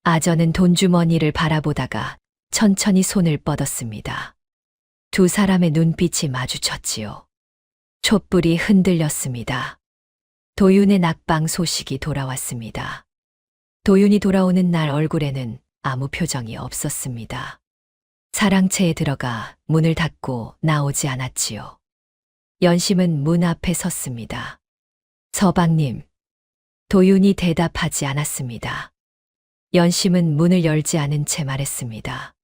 아전은 돈주머니를 바라보다가 천천히 손을 뻗었습니다. 두 사람의 눈빛이 마주쳤지요. 촛불이 흔들렸습니다. 도윤의 낙방 소식이 돌아왔습니다. 도윤이 돌아오는 날 얼굴에는 아무 표정이 없었습니다. 사랑채에 들어가 문을 닫고 나오지 않았지요. 연심은 문 앞에 섰습니다. 서방님. 도윤이 대답하지 않았습니다. 연심은 문을 열지 않은 채 말했습니다.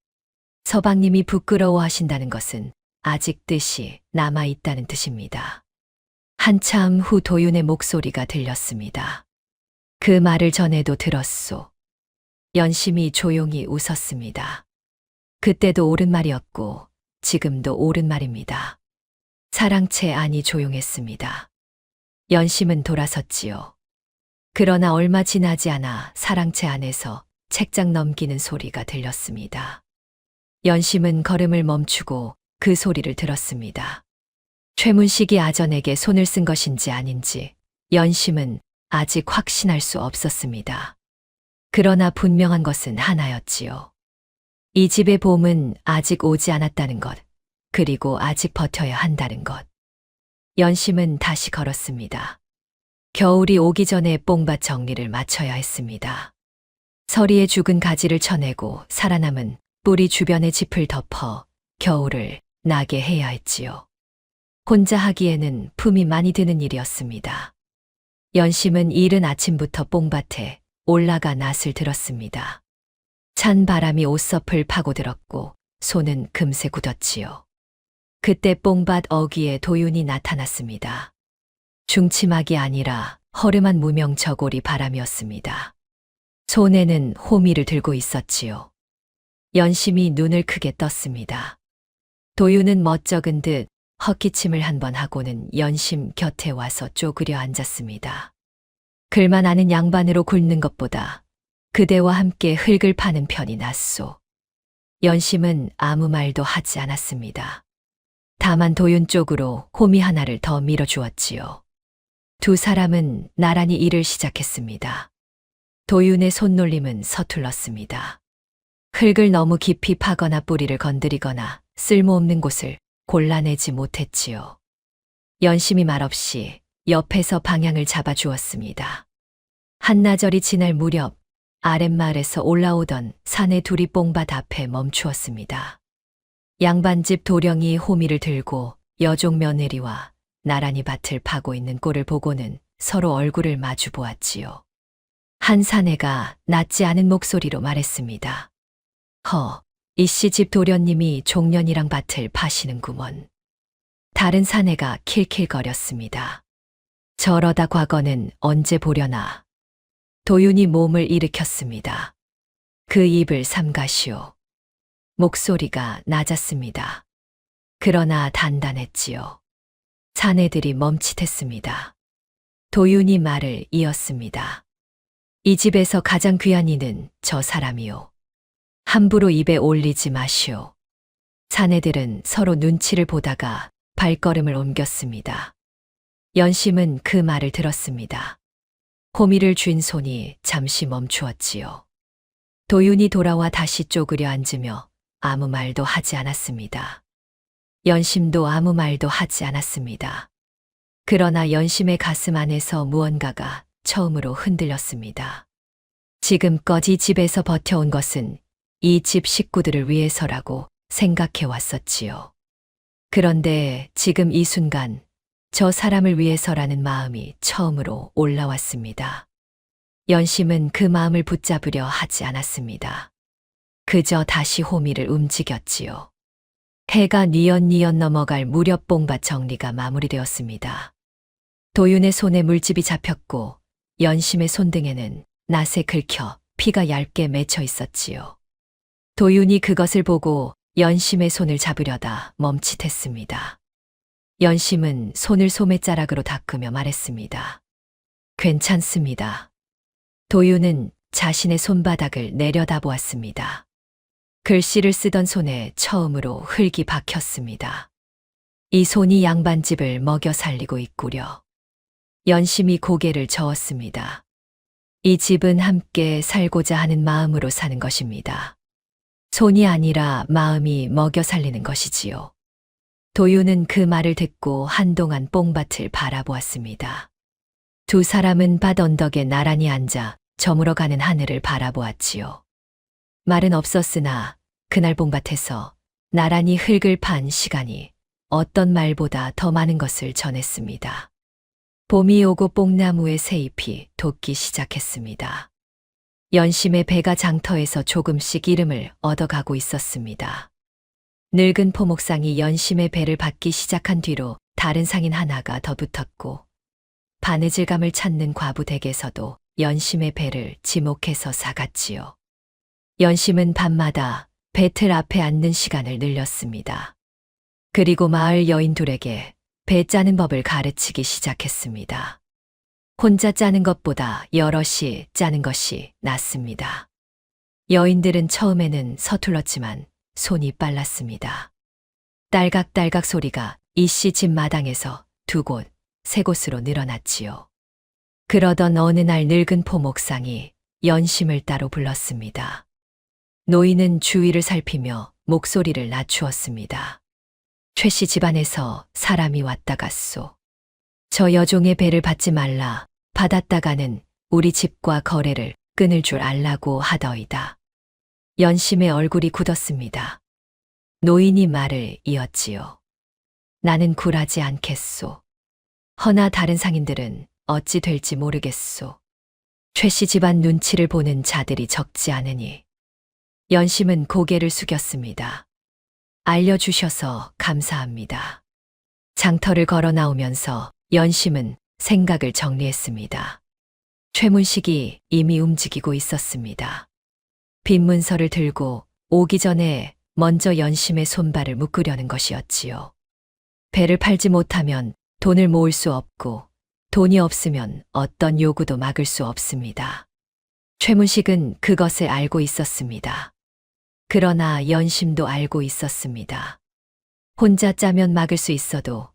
서방님이 부끄러워하신다는 것은 아직 뜻이 남아있다는 뜻입니다. 한참 후 도윤의 목소리가 들렸습니다. 그 말을 전에도 들었소. 연심이 조용히 웃었습니다. 그때도 옳은 말이었고 지금도 옳은 말입니다. 사랑채 안이 조용했습니다. 연심은 돌아섰지요. 그러나 얼마 지나지 않아 사랑채 안에서 책장 넘기는 소리가 들렸습니다. 연심은 걸음을 멈추고 그 소리를 들었습니다. 최문식이 아전에게 손을 쓴 것인지 아닌지 연심은 아직 확신할 수 없었습니다. 그러나 분명한 것은 하나였지요. 이 집의 봄은 아직 오지 않았다는 것, 그리고 아직 버텨야 한다는 것. 연심은 다시 걸었습니다. 겨울이 오기 전에 뽕밭 정리를 마쳐야 했습니다. 서리에 죽은 가지를 쳐내고 살아남은 뿌리 주변에 짚을 덮어 겨울을 나게 해야 했지요. 혼자 하기에는 품이 많이 드는 일이었습니다. 연심은 이른 아침부터 뽕밭에 올라가 낫을 들었습니다. 찬 바람이 옷섭을 파고들었고 손은 금세 굳었지요. 그때 뽕밭 어귀에 도윤이 나타났습니다. 중치막이 아니라 허름한 무명 저고리 바람이었습니다. 손에는 호미를 들고 있었지요. 연심이 눈을 크게 떴습니다. 도윤은 멋쩍은 듯 헛기침을 한 번 하고는 연심 곁에 와서 쪼그려 앉았습니다. 글만 아는 양반으로 굴는 것보다 그대와 함께 흙을 파는 편이 낫소. 연심은 아무 말도 하지 않았습니다. 다만 도윤 쪽으로 호미 하나를 더 밀어주었지요. 두 사람은 나란히 일을 시작했습니다. 도윤의 손놀림은 서툴렀습니다. 흙을 너무 깊이 파거나 뿌리를 건드리거나 쓸모없는 곳을 골라내지 못했지요. 연심이 말없이 옆에서 방향을 잡아주었습니다. 한나절이 지날 무렵 아랫마을에서 올라오던 사내 둘이 뽕밭 앞에 멈추었습니다. 양반집 도령이 호미를 들고 여종 며느리와 나란히 밭을 파고 있는 꼴을 보고는 서로 얼굴을 마주 보았지요. 한 사내가 낫지 않은 목소리로 말했습니다. 이씨 집 도련님이 종년이랑 밭을 파시는구먼. 다른 사내가 킬킬거렸습니다. 저러다 과거는 언제 보려나. 도윤이 몸을 일으켰습니다. 그 입을 삼가시오. 목소리가 낮았습니다. 그러나 단단했지요. 사내들이 멈칫했습니다. 도윤이 말을 이었습니다. 이 집에서 가장 귀한 이는 저 사람이오. 함부로 입에 올리지 마시오. 사내들은 서로 눈치를 보다가 발걸음을 옮겼습니다. 연심은 그 말을 들었습니다. 호미를 쥔 손이 잠시 멈추었지요. 도윤이 돌아와 다시 쪼그려 앉으며 아무 말도 하지 않았습니다. 연심도 아무 말도 하지 않았습니다. 그러나 연심의 가슴 안에서 무언가가 처음으로 흔들렸습니다. 지금껏 이 집에서 버텨온 것은 이 집 식구들을 위해서라고 생각해 왔었지요. 그런데 지금 이 순간 저 사람을 위해서라는 마음이 처음으로 올라왔습니다. 연심은 그 마음을 붙잡으려 하지 않았습니다. 그저 다시 호미를 움직였지요. 해가 뉘엿뉘엿 넘어갈 무렵 뽕밭 정리가 마무리되었습니다. 도윤의 손에 물집이 잡혔고 연심의 손등에는 낫에 긁혀 피가 얇게 맺혀 있었지요. 도윤이 그것을 보고 연심의 손을 잡으려다 멈칫했습니다. 연심은 손을 소매자락으로 닦으며 말했습니다. 괜찮습니다. 도윤은 자신의 손바닥을 내려다보았습니다. 글씨를 쓰던 손에 처음으로 흙이 박혔습니다. 이 손이 양반집을 먹여 살리고 있구려. 연심이 고개를 저었습니다. 이 집은 함께 살고자 하는 마음으로 사는 것입니다. 손이 아니라 마음이 먹여 살리는 것이지요. 도윤은 그 말을 듣고 한동안 뽕밭을 바라보았습니다. 두 사람은 밭 언덕에 나란히 앉아 저물어가는 하늘을 바라보았지요. 말은 없었으나 그날 뽕밭에서 나란히 흙을 판 시간이 어떤 말보다 더 많은 것을 전했습니다. 봄이 오고 뽕나무의 새잎이 돋기 시작했습니다. 연심의 배가 장터에서 조금씩 이름을 얻어가고 있었습니다. 늙은 포목상이 연심의 배를 받기 시작한 뒤로 다른 상인 하나가 더 붙었고 바느질감을 찾는 과부 댁에서도 연심의 배를 지목해서 사갔지요. 연심은 밤마다 배틀 앞에 앉는 시간을 늘렸습니다. 그리고 마을 여인 둘에게 배 짜는 법을 가르치기 시작했습니다. 혼자 짜는 것보다 여럿이 짜는 것이 낫습니다. 여인들은 처음에는 서툴렀지만 손이 빨랐습니다. 딸각딸각 소리가 이씨 집 마당에서 두 곳, 세 곳으로 늘어났지요. 그러던 어느 날 늙은 포목상이 연심을 따로 불렀습니다. 노인은 주위를 살피며 목소리를 낮추었습니다. 최씨 집안에서 사람이 왔다 갔소. 저 여종의 배를 받지 말라. 받았다가는 우리 집과 거래를 끊을 줄 알라고 하더이다. 연심의 얼굴이 굳었습니다. 노인이 말을 이었지요. 나는 굴하지 않겠소. 허나 다른 상인들은 어찌 될지 모르겠소. 최씨 집안 눈치를 보는 자들이 적지 않으니. 연심은 고개를 숙였습니다. 알려주셔서 감사합니다. 장터를 걸어 나오면서 연심은 생각을 정리했습니다. 최문식이 이미 움직이고 있었습니다. 빈 문서를 들고 오기 전에 먼저 연심의 손발을 묶으려는 것이었지요. 배를 팔지 못하면 돈을 모을 수 없고 돈이 없으면 어떤 요구도 막을 수 없습니다. 최문식은 그것을 알고 있었습니다. 그러나 연심도 알고 있었습니다. 혼자 짜면 막을 수 있어도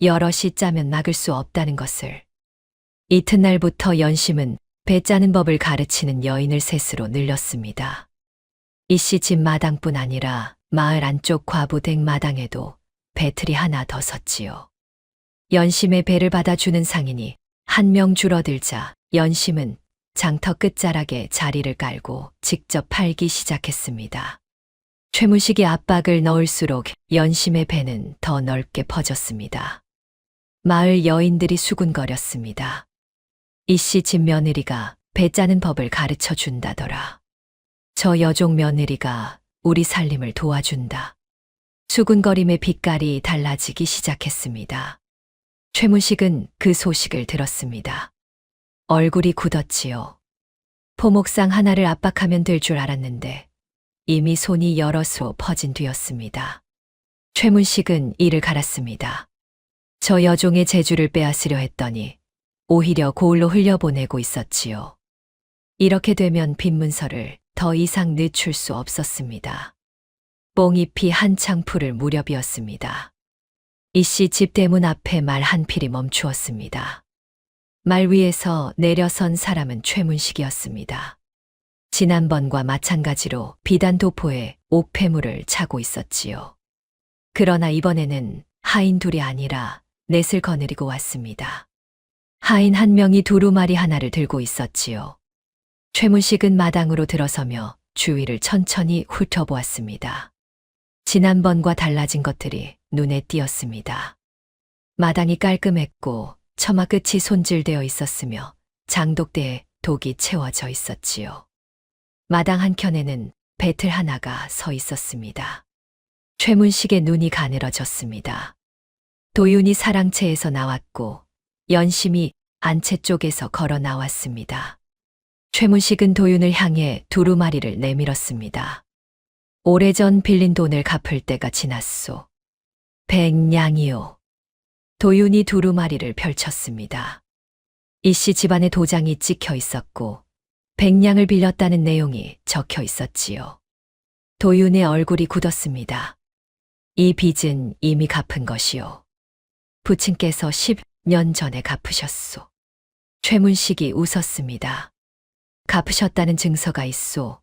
여럿이 짜면 막을 수 없다는 것을. 이튿날부터 연심은 배 짜는 법을 가르치는 여인을 셋으로 늘렸습니다. 이씨 집 마당뿐 아니라 마을 안쪽 과부댁 마당에도 배틀이 하나 더 섰지요. 연심의 배를 받아주는 상인이 한 명 줄어들자 연심은 장터 끝자락에 자리를 깔고 직접 팔기 시작했습니다. 최문식이 압박을 넣을수록 연심의 배는 더 넓게 퍼졌습니다. 마을 여인들이 수군거렸습니다. 이씨 집 며느리가 배 짜는 법을 가르쳐 준다더라. 저 여종 며느리가 우리 살림을 도와준다. 수군거림의 빛깔이 달라지기 시작했습니다. 최문식은 그 소식을 들었습니다. 얼굴이 굳었지요. 포목상 하나를 압박하면 될 줄 알았는데 이미 손이 여러 수 퍼진 뒤였습니다. 최문식은 이를 갈았습니다. 저 여종의 재주를 빼앗으려 했더니 오히려 고을로 흘려보내고 있었지요. 이렇게 되면 빈문서를 더 이상 늦출 수 없었습니다. 뽕잎이 한창 푸를 무렵이었습니다. 이씨 집 대문 앞에 말 한 필이 멈추었습니다. 말 위에서 내려선 사람은 최문식이었습니다. 지난번과 마찬가지로 비단 도포에 옥패물을 차고 있었지요. 그러나 이번에는 하인 둘이 아니라 넷을 거느리고 왔습니다. 하인 한 명이 두루마리 하나를 들고 있었지요. 최문식은 마당으로 들어서며 주위를 천천히 훑어보았습니다. 지난번과 달라진 것들이 눈에 띄었습니다. 마당이 깔끔했고 처마 끝이 손질되어 있었으며 장독대에 독이 채워져 있었지요. 마당 한켠에는 배틀 하나가 서 있었습니다. 최문식의 눈이 가늘어졌습니다. 도윤이 사랑채에서 나왔고 연심이 안채 쪽에서 걸어 나왔습니다. 최문식은 도윤을 향해 두루마리를 내밀었습니다. 오래전 빌린 돈을 갚을 때가 지났소. 100냥이요. 도윤이 두루마리를 펼쳤습니다. 이씨 집안의 도장이 찍혀 있었고 100냥을 빌렸다는 내용이 적혀 있었지요. 도윤의 얼굴이 굳었습니다. 이 빚은 이미 갚은 것이요. 부친께서 10년 전에 갚으셨소. 최문식이 웃었습니다. 갚으셨다는 증서가 있소.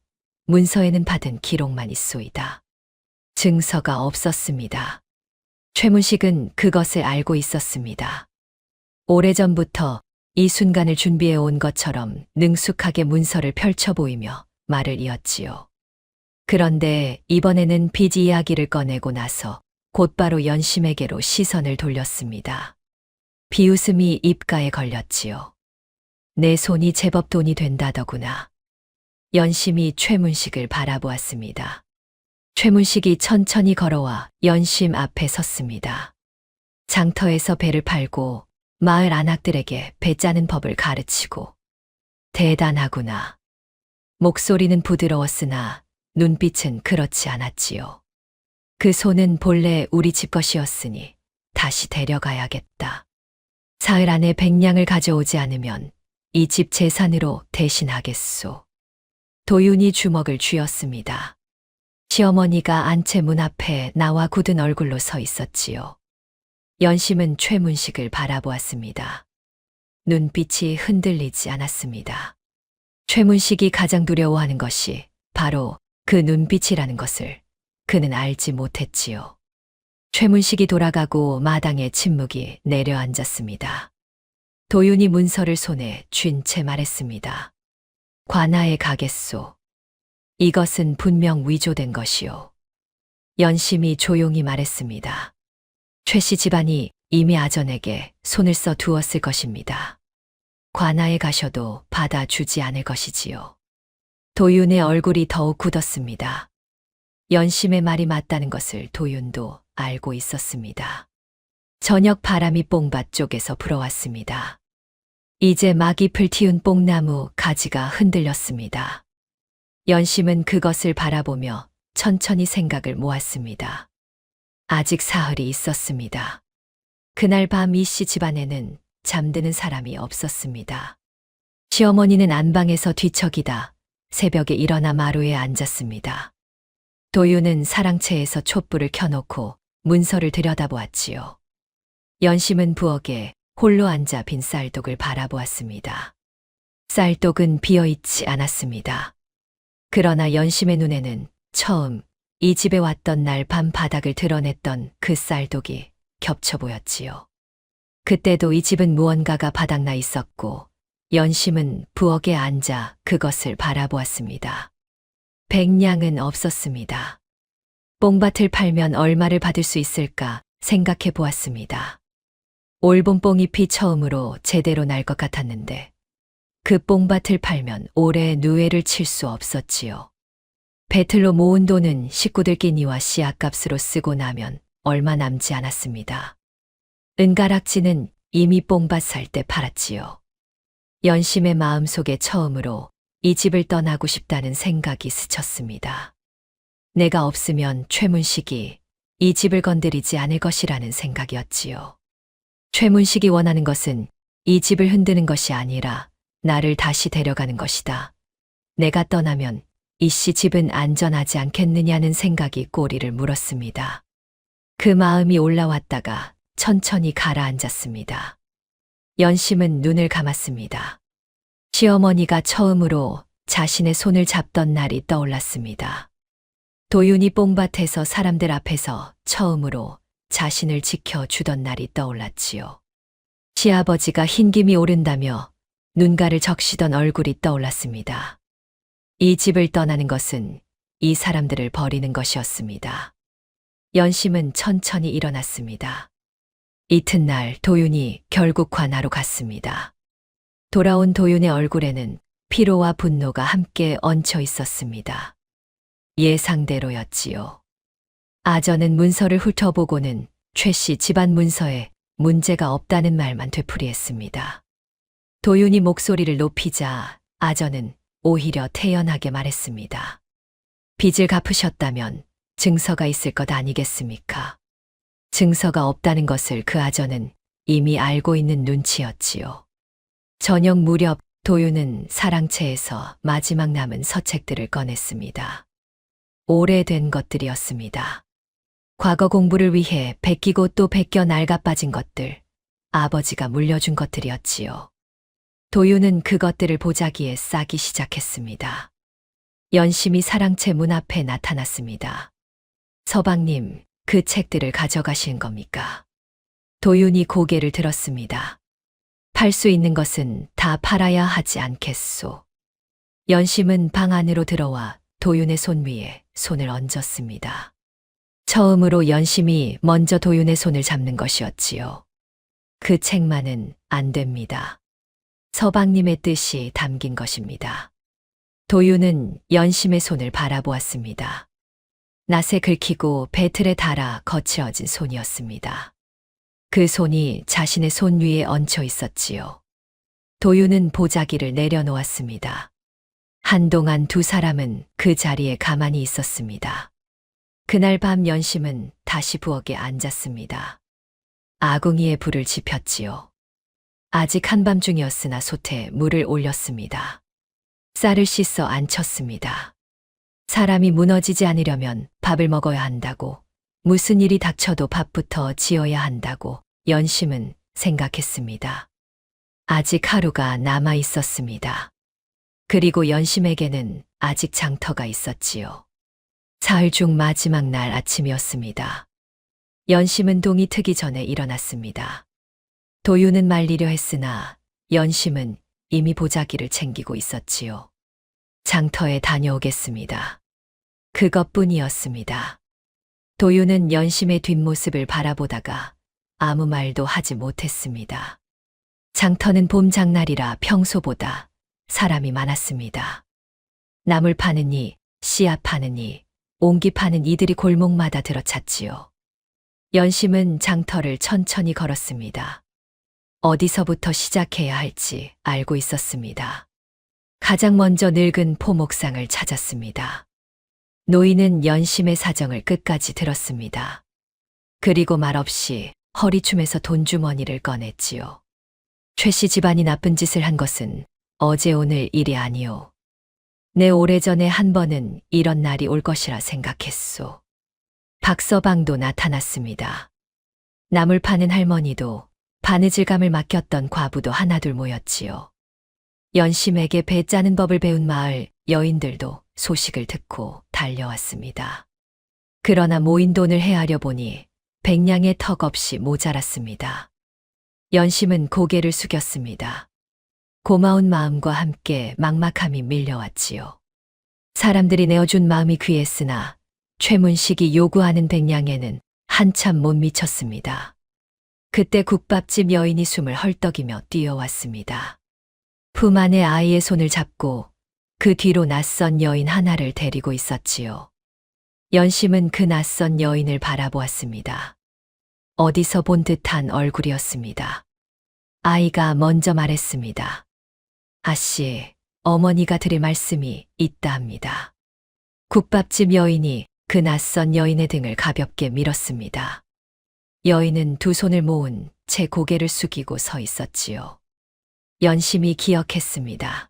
문서에는 받은 기록만 있소이다. 증서가 없었습니다. 최문식은 그것을 알고 있었습니다. 오래전부터 이 순간을 준비해 온 것처럼 능숙하게 문서를 펼쳐 보이며 말을 이었지요. 그런데 이번에는 빚 이야기를 꺼내고 나서 곧바로 연심에게로 시선을 돌렸습니다. 비웃음이 입가에 걸렸지요. 내 손이 제법 돈이 된다더구나. 연심이 최문식을 바라보았습니다. 최문식이 천천히 걸어와 연심 앞에 섰습니다. 장터에서 배를 팔고 마을 안악들에게 배 짜는 법을 가르치고. 대단하구나. 목소리는 부드러웠으나 눈빛은 그렇지 않았지요. 그 손은 본래 우리 집 것이었으니 다시 데려가야겠다. 사흘 안에 100냥을 가져오지 않으면 이 집 재산으로 대신하겠소. 도윤이 주먹을 쥐었습니다. 시어머니가 안채 문 앞에 나와 굳은 얼굴로 서 있었지요. 연심은 최문식을 바라보았습니다. 눈빛이 흔들리지 않았습니다. 최문식이 가장 두려워하는 것이 바로 그 눈빛이라는 것을 그는 알지 못했지요. 최문식이 돌아가고 마당에 침묵이 내려앉았습니다. 도윤이 문서를 손에 쥔 채 말했습니다. 관아에 가겠소. 이것은 분명 위조된 것이오. 연심이 조용히 말했습니다. 최 씨 집안이 이미 아전에게 손을 써 두었을 것입니다. 관아에 가셔도 받아주지 않을 것이지요. 도윤의 얼굴이 더욱 굳었습니다. 연심의 말이 맞다는 것을 도윤도 알고 있었습니다. 저녁 바람이 뽕밭 쪽에서 불어왔습니다. 이제 막 잎을 틔운 뽕나무 가지가 흔들렸습니다. 연심은 그것을 바라보며 천천히 생각을 모았습니다. 아직 사흘이 있었습니다. 그날 밤 이씨 집안에는 잠드는 사람이 없었습니다. 시어머니는 안방에서 뒤척이다 새벽에 일어나 마루에 앉았습니다. 도윤은 사랑채에서 촛불을 켜놓고 문서를 들여다보았지요. 연심은 부엌에 홀로 앉아 빈 쌀독을 바라보았습니다. 쌀독은 비어있지 않았습니다. 그러나 연심의 눈에는 처음 이 집에 왔던 날 밤 바닥을 드러냈던 그 쌀독이 겹쳐 보였지요. 그때도 이 집은 무언가가 바닥나 있었고 연심은 부엌에 앉아 그것을 바라보았습니다. 백냥은 없었습니다. 뽕밭을 팔면 얼마를 받을 수 있을까 생각해 보았습니다. 올봄 뽕잎이 처음으로 제대로 날 것 같았는데 그 뽕밭을 팔면 오래 누에를 칠 수 없었지요. 배틀로 모은 돈은 식구들 끼니와 씨앗값으로 쓰고 나면 얼마 남지 않았습니다. 은가락지는 이미 뽕밭 살 때 팔았지요. 연심의 마음속에 처음으로 이 집을 떠나고 싶다는 생각이 스쳤습니다. 내가 없으면 최문식이 이 집을 건드리지 않을 것이라는 생각이었지요. 최문식이 원하는 것은 이 집을 흔드는 것이 아니라 나를 다시 데려가는 것이다. 내가 떠나면 이씨 집은 안전하지 않겠느냐는 생각이 꼬리를 물었습니다. 그 마음이 올라왔다가 천천히 가라앉았습니다. 연심은 눈을 감았습니다. 시어머니가 처음으로 자신의 손을 잡던 날이 떠올랐습니다. 도윤이 뽕밭에서 사람들 앞에서 처음으로 자신을 지켜주던 날이 떠올랐지요. 시아버지가 흰김이 오른다며 눈가를 적시던 얼굴이 떠올랐습니다. 이 집을 떠나는 것은 이 사람들을 버리는 것이었습니다. 연심은 천천히 일어났습니다. 이튿날 도윤이 결국 관하로 갔습니다. 돌아온 도윤의 얼굴에는 피로와 분노가 함께 얹혀 있었습니다. 예상대로였지요. 아전은 문서를 훑어보고는 최씨 집안 문서에 문제가 없다는 말만 되풀이했습니다. 도윤이 목소리를 높이자 아전은 오히려 태연하게 말했습니다. 빚을 갚으셨다면 증서가 있을 것 아니겠습니까? 증서가 없다는 것을 그 아전은 이미 알고 있는 눈치였지요. 저녁 무렵 도윤은 사랑채에서 마지막 남은 서책들을 꺼냈습니다. 오래된 것들이었습니다. 과거 공부를 위해 베끼고 또 베껴 낡아빠진 것들, 아버지가 물려준 것들이었지요. 도윤은 그것들을 보자기에 싸기 시작했습니다. 연심이 사랑채 문 앞에 나타났습니다. 서방님, 그 책들을 가져가신 겁니까? 도윤이 고개를 들었습니다. 팔 수 있는 것은 다 팔아야 하지 않겠소. 연심은 방 안으로 들어와 도윤의 손 위에 손을 얹었습니다. 처음으로 연심이 먼저 도윤의 손을 잡는 것이었지요. 그 책만은 안 됩니다. 서방님의 뜻이 담긴 것입니다. 도윤은 연심의 손을 바라보았습니다. 낫에 긁히고 배틀에 달아 거칠어진 손이었습니다. 그 손이 자신의 손 위에 얹혀 있었지요. 도윤은 보자기를 내려놓았습니다. 한동안 두 사람은 그 자리에 가만히 있었습니다. 그날 밤 연심은 다시 부엌에 앉았습니다. 아궁이에 불을 지폈지요. 아직 한밤중이었으나 솥에 물을 올렸습니다. 쌀을 씻어 안쳤습니다. 사람이 무너지지 않으려면 밥을 먹어야 한다고, 무슨 일이 닥쳐도 밥부터 지어야 한다고 연심은 생각했습니다. 아직 하루가 남아 있었습니다. 그리고 연심에게는 아직 장터가 있었지요. 사흘 중 마지막 날 아침이었습니다. 연심은 동이 트기 전에 일어났습니다. 도윤은 말리려 했으나 연심은 이미 보자기를 챙기고 있었지요. 장터에 다녀오겠습니다. 그것뿐이었습니다. 도윤은 연심의 뒷모습을 바라보다가 아무 말도 하지 못했습니다. 장터는 봄 장날이라 평소보다 사람이 많았습니다. 나물 파는 이, 씨앗 파는 이, 옹기 파는 이들이 골목마다 들어찼지요. 연심은 장터를 천천히 걸었습니다. 어디서부터 시작해야 할지 알고 있었습니다. 가장 먼저 늙은 포목상을 찾았습니다. 노인은 연심의 사정을 끝까지 들었습니다. 그리고 말없이 허리춤에서 돈주머니를 꺼냈지요. 최씨 집안이 나쁜 짓을 한 것은 어제 오늘 일이 아니오. 내 오래전에 한 번은 이런 날이 올 것이라 생각했소. 박서방도 나타났습니다. 나물 파는 할머니도 바느질감을 맡겼던 과부도 하나둘 모였지요. 연심에게 배 짜는 법을 배운 마을 여인들도 소식을 듣고 달려왔습니다. 그러나 모인 돈을 헤아려 보니 100냥의 턱 없이 모자랐습니다. 연심은 고개를 숙였습니다. 고마운 마음과 함께 막막함이 밀려왔지요. 사람들이 내어준 마음이 귀했으나 최문식이 요구하는 100냥에는 한참 못 미쳤습니다. 그때 국밥집 여인이 숨을 헐떡이며 뛰어왔습니다. 품 안에 아이의 손을 잡고 그 뒤로 낯선 여인 하나를 데리고 있었지요. 연심은 그 낯선 여인을 바라보았습니다. 어디서 본 듯한 얼굴이었습니다. 아이가 먼저 말했습니다. 아씨, 어머니가 드릴 말씀이 있다 합니다. 국밥집 여인이 그 낯선 여인의 등을 가볍게 밀었습니다. 여인은 두 손을 모은 채 고개를 숙이고 서 있었지요. 연심이 기억했습니다.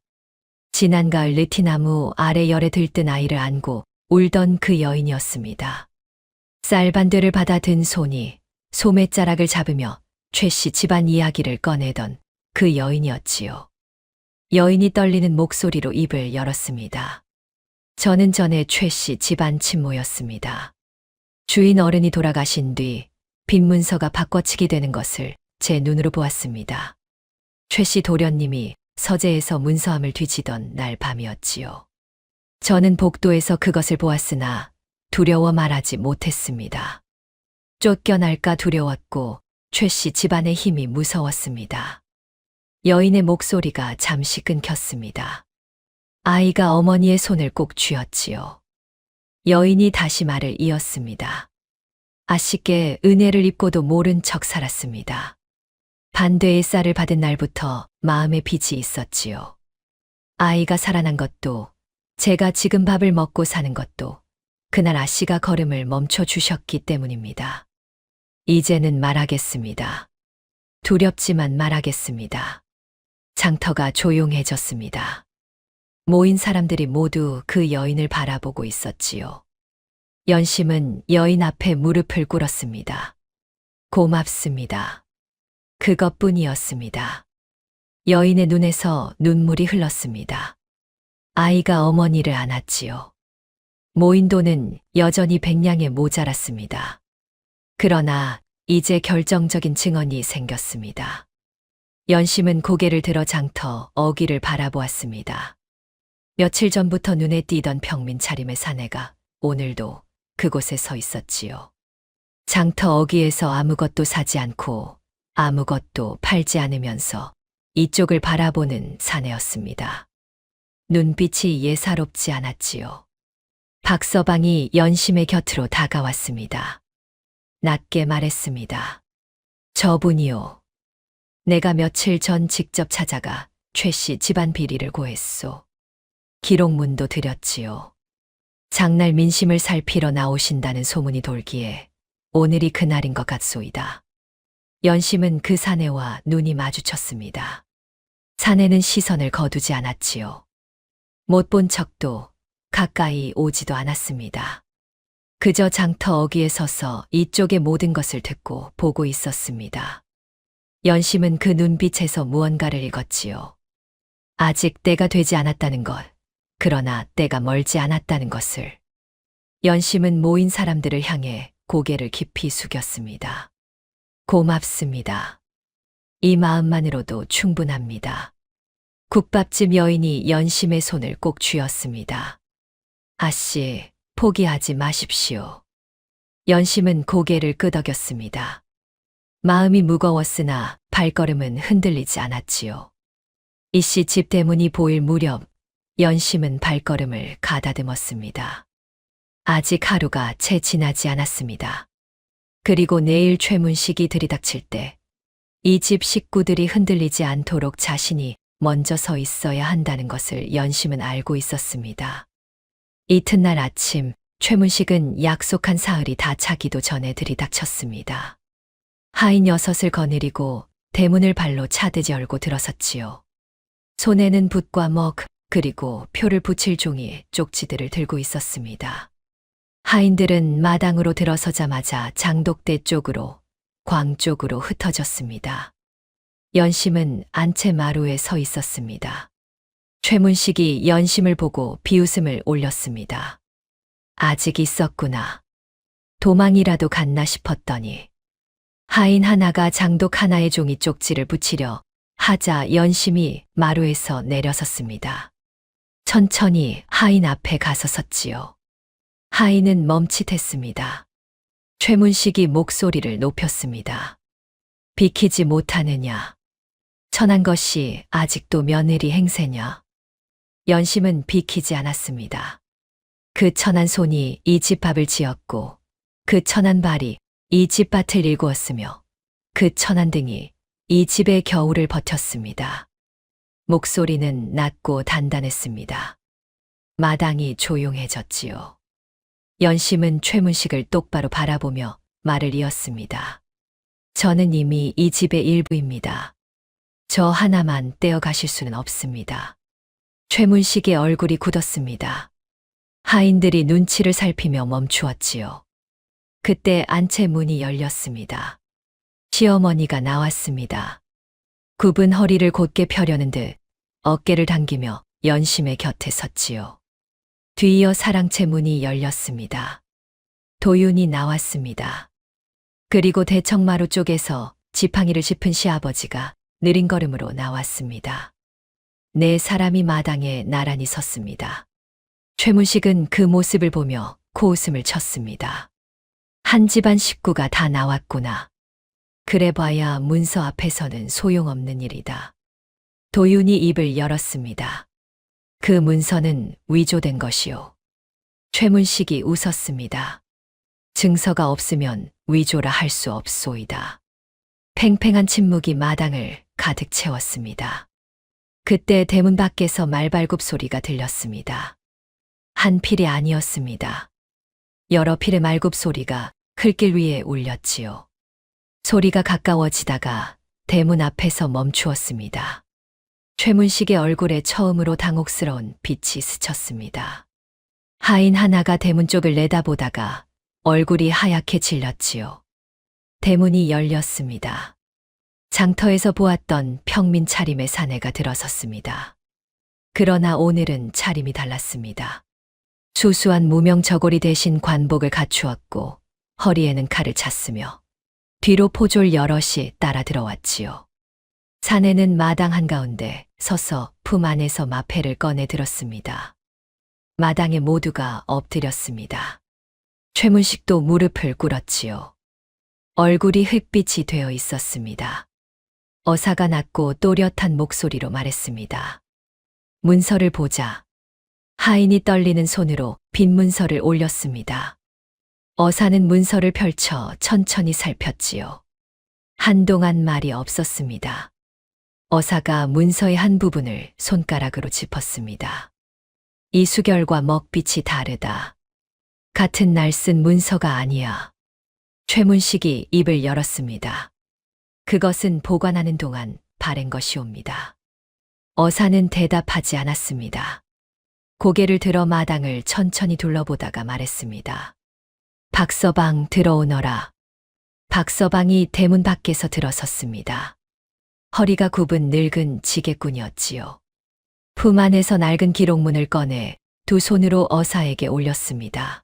지난 가을 느티나무 아래 열에 들뜬 아이를 안고 울던 그 여인이었습니다. 쌀반대를 받아 든 손이 소매자락을 잡으며 최씨 집안 이야기를 꺼내던 그 여인이었지요. 여인이 떨리는 목소리로 입을 열었습니다. 저는 전에 최씨 집안 친모였습니다. 주인 어른이 돌아가신 뒤 빈문서가 바꿔치기 되는 것을 제 눈으로 보았습니다. 최씨 도련님이 서재에서 문서함을 뒤지던 날 밤이었지요. 저는 복도에서 그것을 보았으나 두려워 말하지 못했습니다. 쫓겨날까 두려웠고 최씨 집안의 힘이 무서웠습니다. 여인의 목소리가 잠시 끊겼습니다. 아이가 어머니의 손을 꼭 쥐었지요. 여인이 다시 말을 이었습니다. 아씨께 은혜를 입고도 모른 척 살았습니다. 반대의 쌀을 받은 날부터 마음에 빚이 있었지요. 아이가 살아난 것도 제가 지금 밥을 먹고 사는 것도 그날 아씨가 걸음을 멈춰 주셨기 때문입니다. 이제는 말하겠습니다. 두렵지만 말하겠습니다. 장터가 조용해졌습니다. 모인 사람들이 모두 그 여인을 바라보고 있었지요. 연심은 여인 앞에 무릎을 꿇었습니다. 고맙습니다. 그것뿐이었습니다. 여인의 눈에서 눈물이 흘렀습니다. 아이가 어머니를 안았지요. 모인 돈은 여전히 100냥에 모자랐습니다. 그러나 이제 결정적인 증언이 생겼습니다. 연심은 고개를 들어 장터 어귀를 바라보았습니다. 며칠 전부터 눈에 띄던 평민 차림의 사내가 오늘도 그곳에 서 있었지요. 장터 어귀에서 아무것도 사지 않고 아무것도 팔지 않으면서 이쪽을 바라보는 사내였습니다. 눈빛이 예사롭지 않았지요. 박서방이 연심의 곁으로 다가왔습니다. 낮게 말했습니다. 저분이요. 내가 며칠 전 직접 찾아가 최씨 집안 비리를 고했소. 기록문도 드렸지요. 장날 민심을 살피러 나오신다는 소문이 돌기에 오늘이 그날인 것 같소이다. 연심은 그 사내와 눈이 마주쳤습니다. 사내는 시선을 거두지 않았지요. 못 본 척도 가까이 오지도 않았습니다. 그저 장터 어귀에 서서 이쪽의 모든 것을 듣고 보고 있었습니다. 연심은 그 눈빛에서 무언가를 읽었지요. 아직 때가 되지 않았다는 것, 그러나 때가 멀지 않았다는 것을. 연심은 모인 사람들을 향해 고개를 깊이 숙였습니다. 고맙습니다. 이 마음만으로도 충분합니다. 국밥집 여인이 연심의 손을 꼭 쥐었습니다. 아씨, 포기하지 마십시오. 연심은 고개를 끄덕였습니다. 마음이 무거웠으나 발걸음은 흔들리지 않았지요. 이씨 집 대문이 보일 무렵 연심은 발걸음을 가다듬었습니다. 아직 하루가 채 지나지 않았습니다. 그리고 내일 최문식이 들이닥칠 때 이 집 식구들이 흔들리지 않도록 자신이 먼저 서 있어야 한다는 것을 연심은 알고 있었습니다. 이튿날 아침 최문식은 약속한 사흘이 다 차기도 전에 들이닥쳤습니다. 하인 6을 거느리고 대문을 발로 차듯이 열고 들어섰지요. 손에는 붓과 먹, 그리고 표를 붙일 종이 쪽지들을 들고 있었습니다. 하인들은 마당으로 들어서자마자 장독대 쪽으로, 광 쪽으로 흩어졌습니다. 연심은 안채 마루에 서 있었습니다. 최문식이 연심을 보고 비웃음을 올렸습니다. 아직 있었구나. 도망이라도 갔나 싶었더니 하인 하나가 장독 하나의 종이 쪽지를 붙이려 하자 연심이 마루에서 내려섰습니다. 천천히 하인 앞에 가서 섰지요. 하인은 멈칫했습니다. 최문식이 목소리를 높였습니다. 비키지 못하느냐? 천한 것이 아직도 며느리 행세냐? 연심은 비키지 않았습니다. 그 천한 손이 이 집 밥을 지었고 그 천한 발이 이 집 밭을 일구었으며 그 천한 등이 이 집의 겨울을 버텼습니다. 목소리는 낮고 단단했습니다. 마당이 조용해졌지요. 연심은 최문식을 똑바로 바라보며 말을 이었습니다. 저는 이미 이 집의 일부입니다. 저 하나만 떼어가실 수는 없습니다. 최문식의 얼굴이 굳었습니다. 하인들이 눈치를 살피며 멈추었지요. 그때 안채 문이 열렸습니다. 시어머니가 나왔습니다. 굽은 허리를 곧게 펴려는 듯 어깨를 당기며 연심의 곁에 섰지요. 뒤이어 사랑채 문이 열렸습니다. 도윤이 나왔습니다. 그리고 대청마루 쪽에서 지팡이를 짚은 시아버지가 느린 걸음으로 나왔습니다. 네 사람이 마당에 나란히 섰습니다. 최문식은 그 모습을 보며 코웃음을 쳤습니다. 한 집안 식구가 다 나왔구나. 그래봐야 문서 앞에서는 소용없는 일이다. 도윤이 입을 열었습니다. 그 문서는 위조된 것이오. 최문식이 웃었습니다. 증서가 없으면 위조라 할 수 없소이다. 팽팽한 침묵이 마당을 가득 채웠습니다. 그때 대문 밖에서 말발굽 소리가 들렸습니다. 한 필이 아니었습니다. 여러 필의 말굽 소리가 클길 위에 울렸지요. 소리가 가까워지다가 대문 앞에서 멈추었습니다. 최문식의 얼굴에 처음으로 당혹스러운 빛이 스쳤습니다. 하인 하나가 대문 쪽을 내다보다가 얼굴이 하얗게 질렸지요. 대문이 열렸습니다. 장터에서 보았던 평민 차림의 사내가 들어섰습니다. 그러나 오늘은 차림이 달랐습니다. 수수한 무명 저고리 대신 관복을 갖추었고 허리에는 칼을 찼으며 뒤로 포졸 여럿이 따라 들어왔지요. 사내는 마당 한가운데 서서 품 안에서 마패를 꺼내 들었습니다. 마당에 모두가 엎드렸습니다. 최문식도 무릎을 꿇었지요. 얼굴이 흙빛이 되어 있었습니다. 어사가 낮고 또렷한 목소리로 말했습니다. 문서를 보자. 하인이 떨리는 손으로 빈 문서를 올렸습니다. 어사는 문서를 펼쳐 천천히 살폈지요. 한동안 말이 없었습니다. 어사가 문서의 한 부분을 손가락으로 짚었습니다. 이수결과 먹빛이 다르다. 같은 날 쓴 문서가 아니야. 최문식이 입을 열었습니다. 그것은 보관하는 동안 바랜 것이옵니다. 어사는 대답하지 않았습니다. 고개를 들어 마당을 천천히 둘러보다가 말했습니다. 박서방 들어오너라. 박서방이 대문 밖에서 들어섰습니다. 허리가 굽은 늙은 지게꾼이었지요. 품 안에서 낡은 기록문을 꺼내 두 손으로 어사에게 올렸습니다.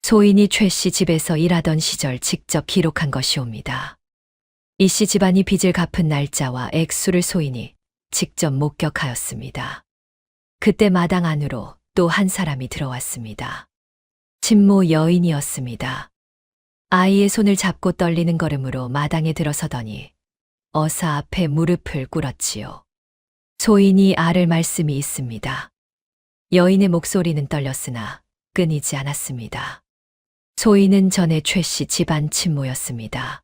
소인이 최 씨 집에서 일하던 시절 직접 기록한 것이옵니다. 이 씨 집안이 빚을 갚은 날짜와 액수를 소인이 직접 목격하였습니다. 그때 마당 안으로 또 한 사람이 들어왔습니다. 친모 여인이었습니다. 아이의 손을 잡고 떨리는 걸음으로 마당에 들어서더니 어사 앞에 무릎을 꿇었지요. 소인이 아를 말씀이 있습니다. 여인의 목소리는 떨렸으나 끊이지 않았습니다. 소인은 전에 최 씨 집안 친모였습니다.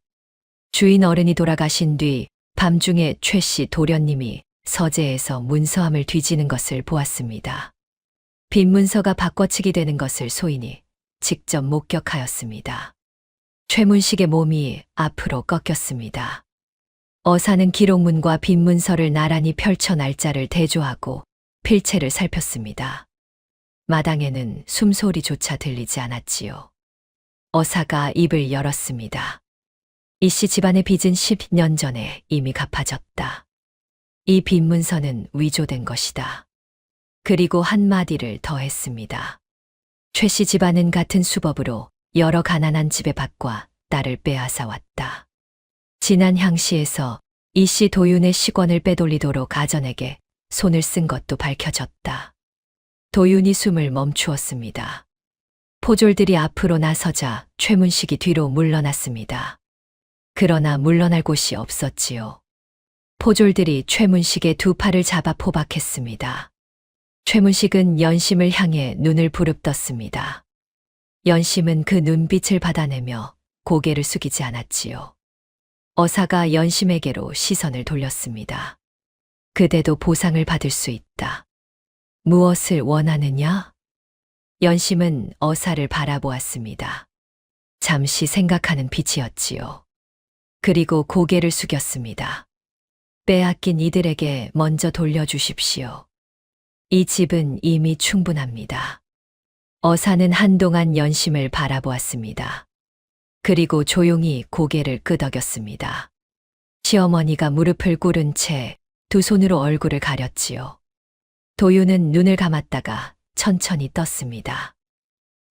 주인 어른이 돌아가신 뒤 밤중에 최 씨 도련님이 서재에서 문서함을 뒤지는 것을 보았습니다. 빈 문서가 바꿔치기 되는 것을 소인이 직접 목격하였습니다. 최문식의 몸이 앞으로 꺾였습니다. 어사는 기록문과 빈문서를 나란히 펼쳐 날짜를 대조하고 필체를 살폈습니다. 마당에는 숨소리조차 들리지 않았지요. 어사가 입을 열었습니다. 이씨 집안의 빚은 10년 전에 이미 갚아졌다. 이 빈문서는 위조된 것이다. 그리고 한마디를 더했습니다. 최씨 집안은 같은 수법으로 여러 가난한 집의 밭과 딸을 빼앗아 왔다. 지난 향시에서 이씨 도윤의 시권을 빼돌리도록 아전에게 손을 쓴 것도 밝혀졌다. 도윤이 숨을 멈추었습니다. 포졸들이 앞으로 나서자 최문식이 뒤로 물러났습니다. 그러나 물러날 곳이 없었지요. 포졸들이 최문식의 두 팔을 잡아 포박했습니다. 최문식은 연심을 향해 눈을 부릅떴습니다. 연심은 그 눈빛을 받아내며 고개를 숙이지 않았지요. 어사가 연심에게로 시선을 돌렸습니다. 그대도 보상을 받을 수 있다. 무엇을 원하느냐? 연심은 어사를 바라보았습니다. 잠시 생각하는 빛이었지요. 그리고 고개를 숙였습니다. 빼앗긴 이들에게 먼저 돌려주십시오. 이 집은 이미 충분합니다. 어사는 한동안 연심을 바라보았습니다. 그리고 조용히 고개를 끄덕였습니다. 시어머니가 무릎을 꿇은 채 두 손으로 얼굴을 가렸지요. 도윤은 눈을 감았다가 천천히 떴습니다.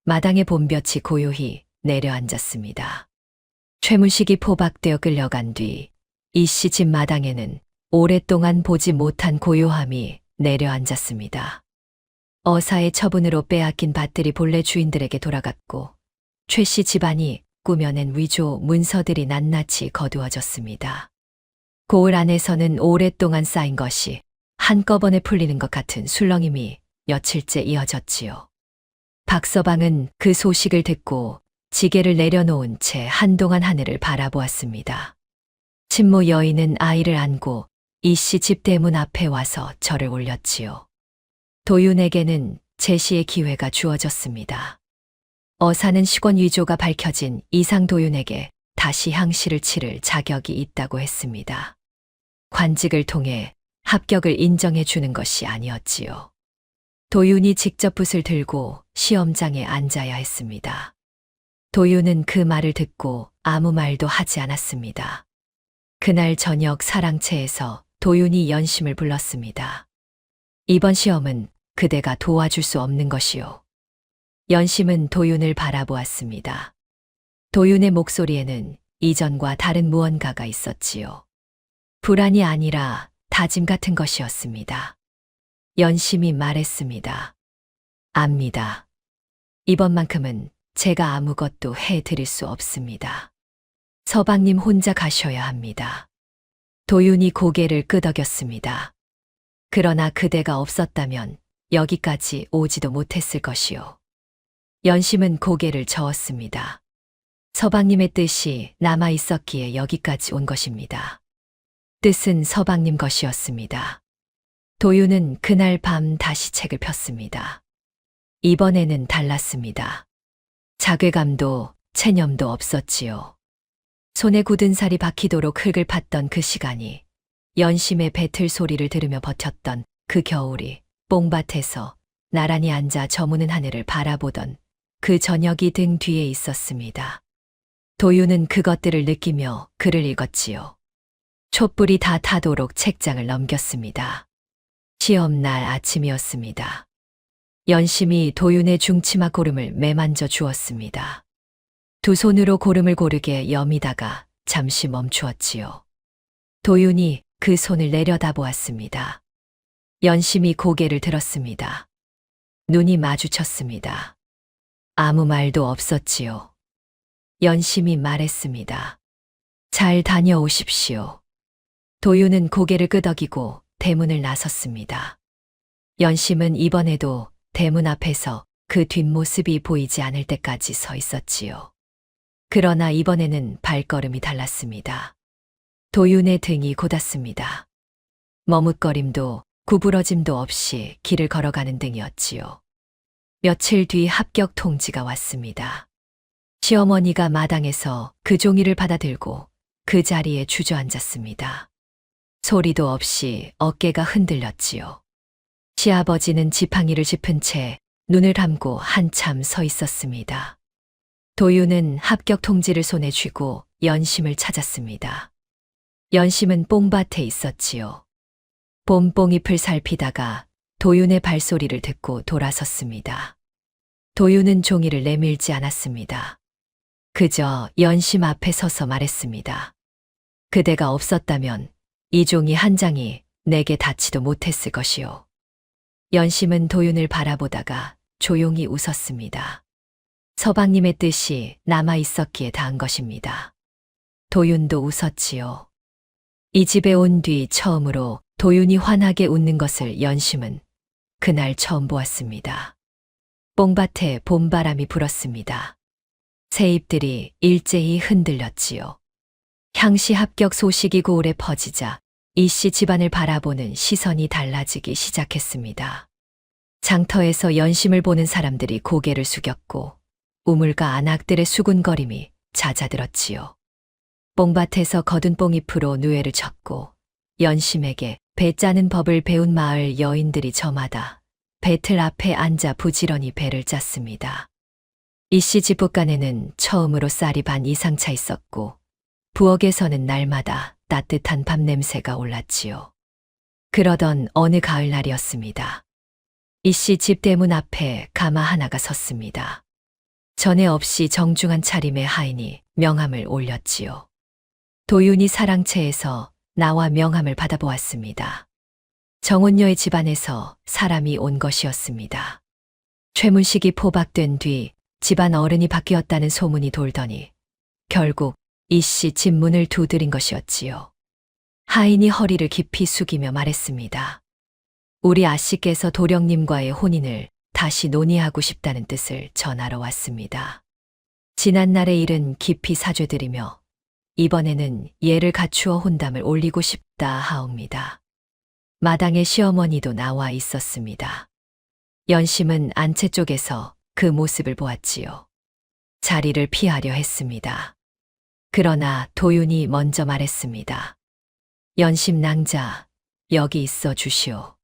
마당에 봄볕이 고요히 내려앉았습니다. 최문식이 포박되어 끌려간 뒤 이씨 집 마당에는 오랫동안 보지 못한 고요함이 내려앉았습니다. 어사의 처분으로 빼앗긴 밭들이 본래 주인들에게 돌아갔고 최씨 집안이 꾸며낸 위조 문서들이 낱낱이 거두어졌습니다. 고을 안에서는 오랫동안 쌓인 것이 한꺼번에 풀리는 것 같은 술렁임이 며칠째 이어졌지요. 박서방은 그 소식을 듣고 지게를 내려놓은 채 한동안 하늘을 바라보았습니다. 친모 여인은 아이를 안고 이씨 집 대문 앞에 와서 절을 올렸지요. 도윤에게는 제시의 기회가 주어졌습니다. 어사는 시권 위조가 밝혀진 이상 도윤에게 다시 향시를 치를 자격이 있다고 했습니다. 관직을 통해 합격을 인정해 주는 것이 아니었지요. 도윤이 직접 붓을 들고 시험장에 앉아야 했습니다. 도윤은 그 말을 듣고 아무 말도 하지 않았습니다. 그날 저녁 사랑채에서 도윤이 연심을 불렀습니다. 이번 시험은 그대가 도와줄 수 없는 것이요. 연심은 도윤을 바라보았습니다. 도윤의 목소리에는 이전과 다른 무언가가 있었지요. 불안이 아니라 다짐 같은 것이었습니다. 연심이 말했습니다. 압니다. 이번만큼은 제가 아무것도 해드릴 수 없습니다. 서방님 혼자 가셔야 합니다. 도윤이 고개를 끄덕였습니다. 그러나 그대가 없었다면 여기까지 오지도 못했을 것이요. 연심은 고개를 저었습니다. 서방님의 뜻이 남아 있었기에 여기까지 온 것입니다. 뜻은 서방님 것이었습니다. 도윤은 그날 밤 다시 책을 폈습니다. 이번에는 달랐습니다. 자괴감도 체념도 없었지요. 손에 굳은 살이 박히도록 흙을 팠던 그 시간이, 연심의 배틀 소리를 들으며 버텼던 그 겨울이, 뽕밭에서 나란히 앉아 저무는 하늘을 바라보던 그 저녁이 등 뒤에 있었습니다. 도윤은 그것들을 느끼며 글을 읽었지요. 촛불이 다 타도록 책장을 넘겼습니다. 시험날 아침이었습니다. 연심이 도윤의 중치마 고름을 매만져 주었습니다. 두 손으로 고름을 고르게 여미다가 잠시 멈추었지요. 도윤이 그 손을 내려다보았습니다. 연심이 고개를 들었습니다. 눈이 마주쳤습니다. 아무 말도 없었지요. 연심이 말했습니다. 잘 다녀오십시오. 도윤은 고개를 끄덕이고 대문을 나섰습니다. 연심은 이번에도 대문 앞에서 그 뒷모습이 보이지 않을 때까지 서 있었지요. 그러나 이번에는 발걸음이 달랐습니다. 도윤의 등이 곧았습니다. 머뭇거림도 구부러짐도 없이 길을 걸어가는 등이었지요. 며칠 뒤 합격 통지가 왔습니다. 시어머니가 마당에서 그 종이를 받아들고 그 자리에 주저앉았습니다. 소리도 없이 어깨가 흔들렸지요. 시아버지는 지팡이를 짚은 채 눈을 감고 한참 서 있었습니다. 도윤은 합격 통지를 손에 쥐고 연심을 찾았습니다. 연심은 뽕밭에 있었지요. 봄뽕잎을 살피다가 도윤의 발소리를 듣고 돌아섰습니다. 도윤은 종이를 내밀지 않았습니다. 그저 연심 앞에 서서 말했습니다. 그대가 없었다면 이 종이 한 장이 내게 닿지도 못했을 것이오. 연심은 도윤을 바라보다가 조용히 웃었습니다. 서방님의 뜻이 남아 있었기에 닿은 것입니다. 도윤도 웃었지요. 이 집에 온 뒤 처음으로 도윤이 환하게 웃는 것을 연심은 그날 처음 보았습니다. 뽕밭에 봄바람이 불었습니다. 새잎들이 일제히 흔들렸지요. 향시 합격 소식이 고을에 퍼지자 이씨 집안을 바라보는 시선이 달라지기 시작했습니다. 장터에서 연심을 보는 사람들이 고개를 숙였고 우물가 안악들의 수군거림이 잦아들었지요. 뽕밭에서 거둔 뽕잎으로 누에를 쳤고 연심에게 배 짜는 법을 배운 마을 여인들이 저마다 배틀 앞에 앉아 부지런히 배를 짰습니다. 이씨 집붓간에는 처음으로 쌀이 반 이상 차 있었고 부엌에서는 날마다 따뜻한 밥 냄새가 올랐지요. 그러던 어느 가을날이었습니다. 이씨 집 대문 앞에 가마 하나가 섰습니다. 전에 없이 정중한 차림의 하인이 명함을 올렸지요. 도윤이 사랑채에서 나와 명함을 받아보았습니다. 정혼녀의 집안에서 사람이 온 것이었습니다. 최문식이 포박된 뒤 집안 어른이 바뀌었다는 소문이 돌더니 결국 이씨 집 문을 두드린 것이었지요. 하인이 허리를 깊이 숙이며 말했습니다. 우리 아씨께서 도령님과의 혼인을 다시 논의하고 싶다는 뜻을 전하러 왔습니다. 지난날의 일은 깊이 사죄드리며 이번에는 예를 갖추어 혼담을 올리고 싶다 하옵니다. 마당에 시어머니도 나와 있었습니다. 연심은 안채 쪽에서 그 모습을 보았지요. 자리를 피하려 했습니다. 그러나 도윤이 먼저 말했습니다. 연심 낭자, 여기 있어 주시오.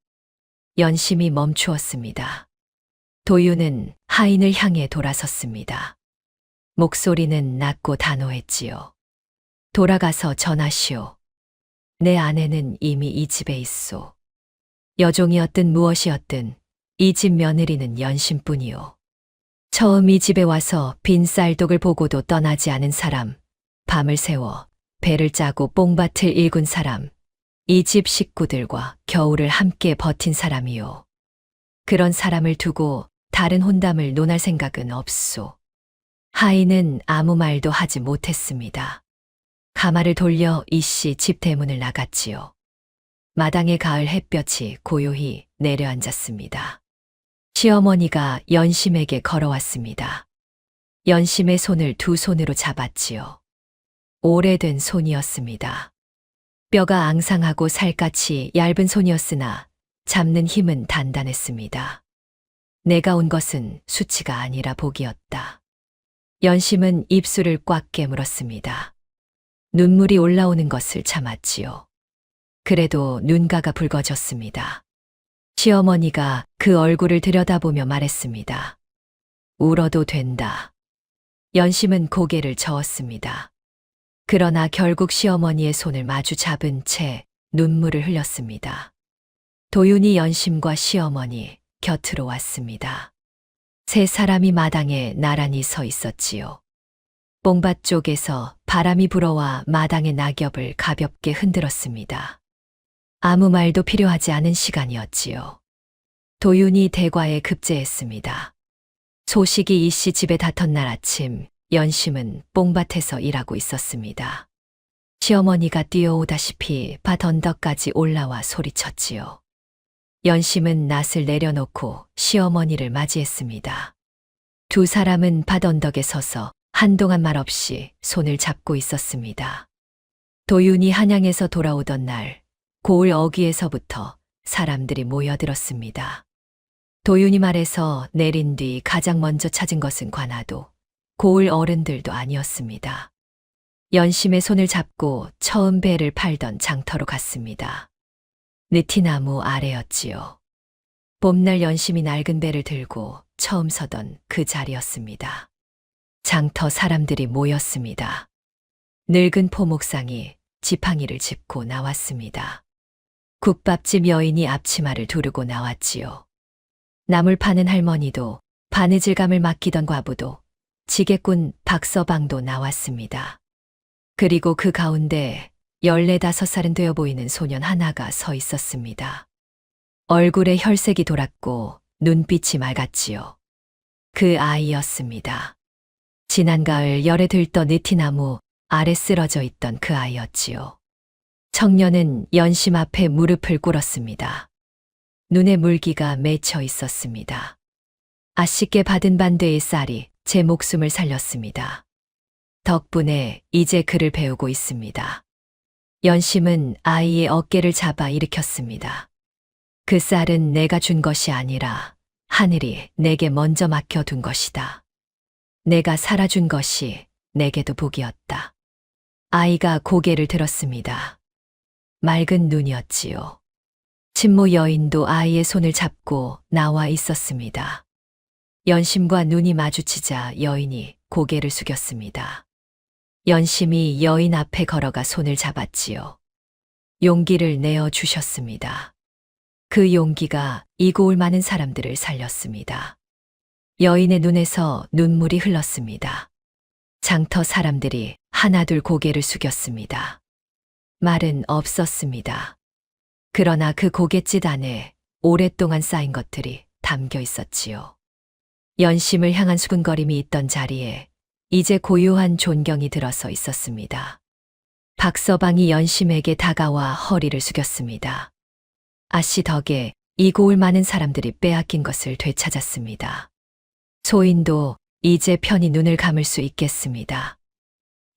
연심이 멈추었습니다. 도윤은 하인을 향해 돌아섰습니다. 목소리는 낮고 단호했지요. 돌아가서 전하시오. 내 아내는 이미 이 집에 있소. 여종이었든 무엇이었든 이 집 며느리는 연심뿐이오. 처음 이 집에 와서 빈 쌀독을 보고도 떠나지 않은 사람, 밤을 새워 배를 짜고 뽕밭을 일군 사람, 이 집 식구들과 겨울을 함께 버틴 사람이요. 그런 사람을 두고 다른 혼담을 논할 생각은 없소. 하인은 아무 말도 하지 못했습니다. 가마를 돌려 이씨 집 대문을 나갔지요. 마당의 가을 햇볕이 고요히 내려앉았습니다. 시어머니가 연심에게 걸어왔습니다. 연심의 손을 두 손으로 잡았지요. 오래된 손이었습니다. 뼈가 앙상하고 살갗이 얇은 손이었으나 잡는 힘은 단단했습니다. 내가 온 것은 수치가 아니라 복이었다. 연심은 입술을 꽉 깨물었습니다. 눈물이 올라오는 것을 참았지요. 그래도 눈가가 붉어졌습니다. 시어머니가 그 얼굴을 들여다보며 말했습니다. 울어도 된다. 연심은 고개를 저었습니다. 그러나 결국 시어머니의 손을 마주 잡은 채 눈물을 흘렸습니다. 도윤이 연심과 시어머니 곁으로 왔습니다. 세 사람이 마당에 나란히 서 있었지요. 뽕밭 쪽에서 바람이 불어와 마당의 낙엽을 가볍게 흔들었습니다. 아무 말도 필요하지 않은 시간이었지요. 도윤이 대과에 급제했습니다. 소식이 이씨 집에 닿던 날 아침, 연심은 뽕밭에서 일하고 있었습니다. 시어머니가 뛰어오다시피 밭 언덕까지 올라와 소리쳤지요. 연심은 낫을 내려놓고 시어머니를 맞이했습니다. 두 사람은 밭 언덕에 서서 한동안 말없이 손을 잡고 있었습니다. 도윤이 한양에서 돌아오던 날, 고을 어귀에서부터 사람들이 모여들었습니다. 도윤이 말에서 내린 뒤 가장 먼저 찾은 것은 관아도, 고을 어른들도 아니었습니다. 연심의 손을 잡고 처음 배를 팔던 장터로 갔습니다. 느티나무 아래였지요. 봄날 연심이 낡은 배를 들고 처음 서던 그 자리였습니다. 장터 사람들이 모였습니다. 늙은 포목상이 지팡이를 짚고 나왔습니다. 국밥집 여인이 앞치마를 두르고 나왔지요. 나물 파는 할머니도, 바느질감을 맡기던 과부도, 지게꾼 박서방도 나왔습니다. 그리고 그 가운데 14~15살은 되어 보이는 소년 하나가 서 있었습니다. 얼굴에 혈색이 돌았고 눈빛이 맑았지요. 그 아이였습니다. 지난 가을 열에 들떠 느티나무 아래 쓰러져 있던 그 아이였지요. 청년은 연심 앞에 무릎을 꿇었습니다. 눈에 물기가 맺혀 있었습니다. 아쉽게 받은 반대의 쌀이 제 목숨을 살렸습니다. 덕분에 이제 글을 배우고 있습니다. 연심은 아이의 어깨를 잡아 일으켰습니다. 그 쌀은 내가 준 것이 아니라 하늘이 내게 먼저 맡겨둔 것이다. 내가 살아준 것이 내게도 복이었다. 아이가 고개를 들었습니다. 맑은 눈이었지요. 친모 여인도 아이의 손을 잡고 나와 있었습니다. 연심과 눈이 마주치자 여인이 고개를 숙였습니다. 연심이 여인 앞에 걸어가 손을 잡았지요. 용기를 내어 주셨습니다. 그 용기가 이 고울 많은 사람들을 살렸습니다. 여인의 눈에서 눈물이 흘렀습니다. 장터 사람들이 하나둘 고개를 숙였습니다. 말은 없었습니다. 그러나 그 고갯짓 안에 오랫동안 쌓인 것들이 담겨 있었지요. 연심을 향한 수근거림이 있던 자리에 이제 고요한 존경이 들어서 있었습니다. 박서방이 연심에게 다가와 허리를 숙였습니다. 아씨 덕에 이 고울 많은 사람들이 빼앗긴 것을 되찾았습니다. 소인도 이제 편히 눈을 감을 수 있겠습니다.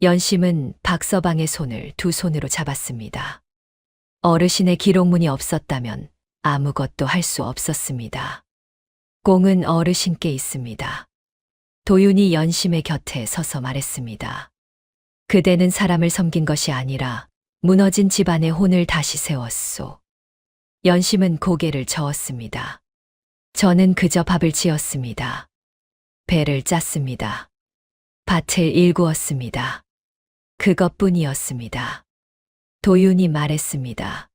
연심은 박서방의 손을 두 손으로 잡았습니다. 어르신의 기록문이 없었다면 아무것도 할 수 없었습니다. 공은 어르신께 있습니다. 도윤이 연심의 곁에 서서 말했습니다. 그대는 사람을 섬긴 것이 아니라 무너진 집안의 혼을 다시 세웠소. 연심은 고개를 저었습니다. 저는 그저 밥을 지었습니다. 배를 짰습니다. 밭을 일구었습니다. 그것뿐이었습니다. 도윤이 말했습니다.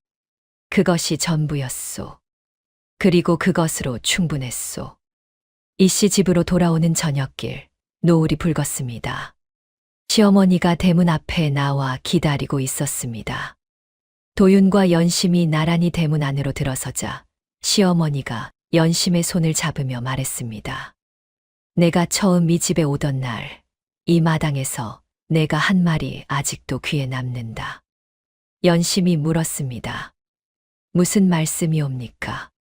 그것이 전부였소. 그리고 그것으로 충분했소. 이씨 집으로 돌아오는 저녁길, 노을이 붉었습니다. 시어머니가 대문 앞에 나와 기다리고 있었습니다. 도윤과 연심이 나란히 대문 안으로 들어서자 시어머니가 연심의 손을 잡으며 말했습니다. 내가 처음 이 집에 오던 날, 이 마당에서 내가 한 말이 아직도 귀에 남는다. 연심이 물었습니다. 무슨 말씀이옵니까?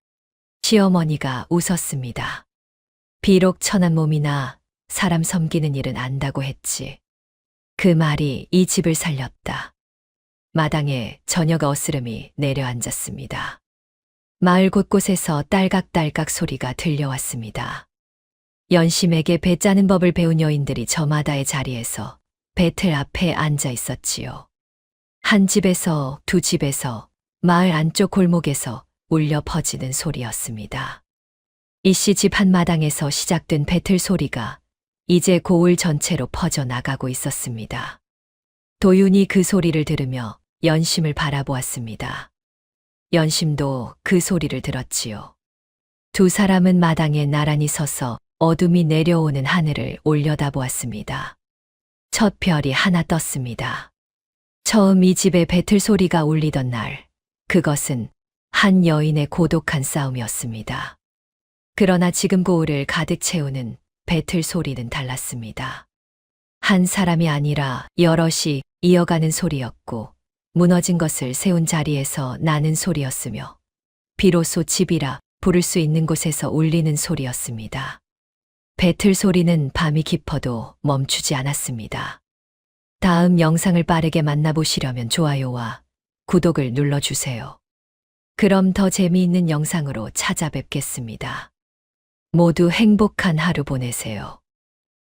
시어머니가 웃었습니다. 비록 천한 몸이나 사람 섬기는 일은 안다고 했지. 그 말이 이 집을 살렸다. 마당에 저녁 어스름이 내려앉았습니다. 마을 곳곳에서 딸깍딸깍 소리가 들려왔습니다. 연심에게 배 짜는 법을 배운 여인들이 저마다의 자리에서 배틀 앞에 앉아 있었지요. 한 집에서 두 집에서 마을 안쪽 골목에서 울려 퍼지는 소리였습니다. 이씨 집 한마당에서 시작된 배틀 소리가 이제 고을 전체로 퍼져나가고 있었습니다. 도윤이 그 소리를 들으며 연심을 바라보았습니다. 연심도 그 소리를 들었지요. 두 사람은 마당에 나란히 서서 어둠이 내려오는 하늘을 올려다보았습니다. 첫 별이 하나 떴습니다. 처음 이 집에 배틀 소리가 울리던 날, 그것은 한 여인의 고독한 싸움이었습니다. 그러나 지금 고을을 가득 채우는 배틀 소리는 달랐습니다. 한 사람이 아니라 여럿이 이어가는 소리였고, 무너진 것을 세운 자리에서 나는 소리였으며, 비로소 집이라 부를 수 있는 곳에서 울리는 소리였습니다. 배틀 소리는 밤이 깊어도 멈추지 않았습니다. 다음 영상을 빠르게 만나보시려면 좋아요와 구독을 눌러주세요. 그럼 더 재미있는 영상으로 찾아뵙겠습니다. 모두 행복한 하루 보내세요.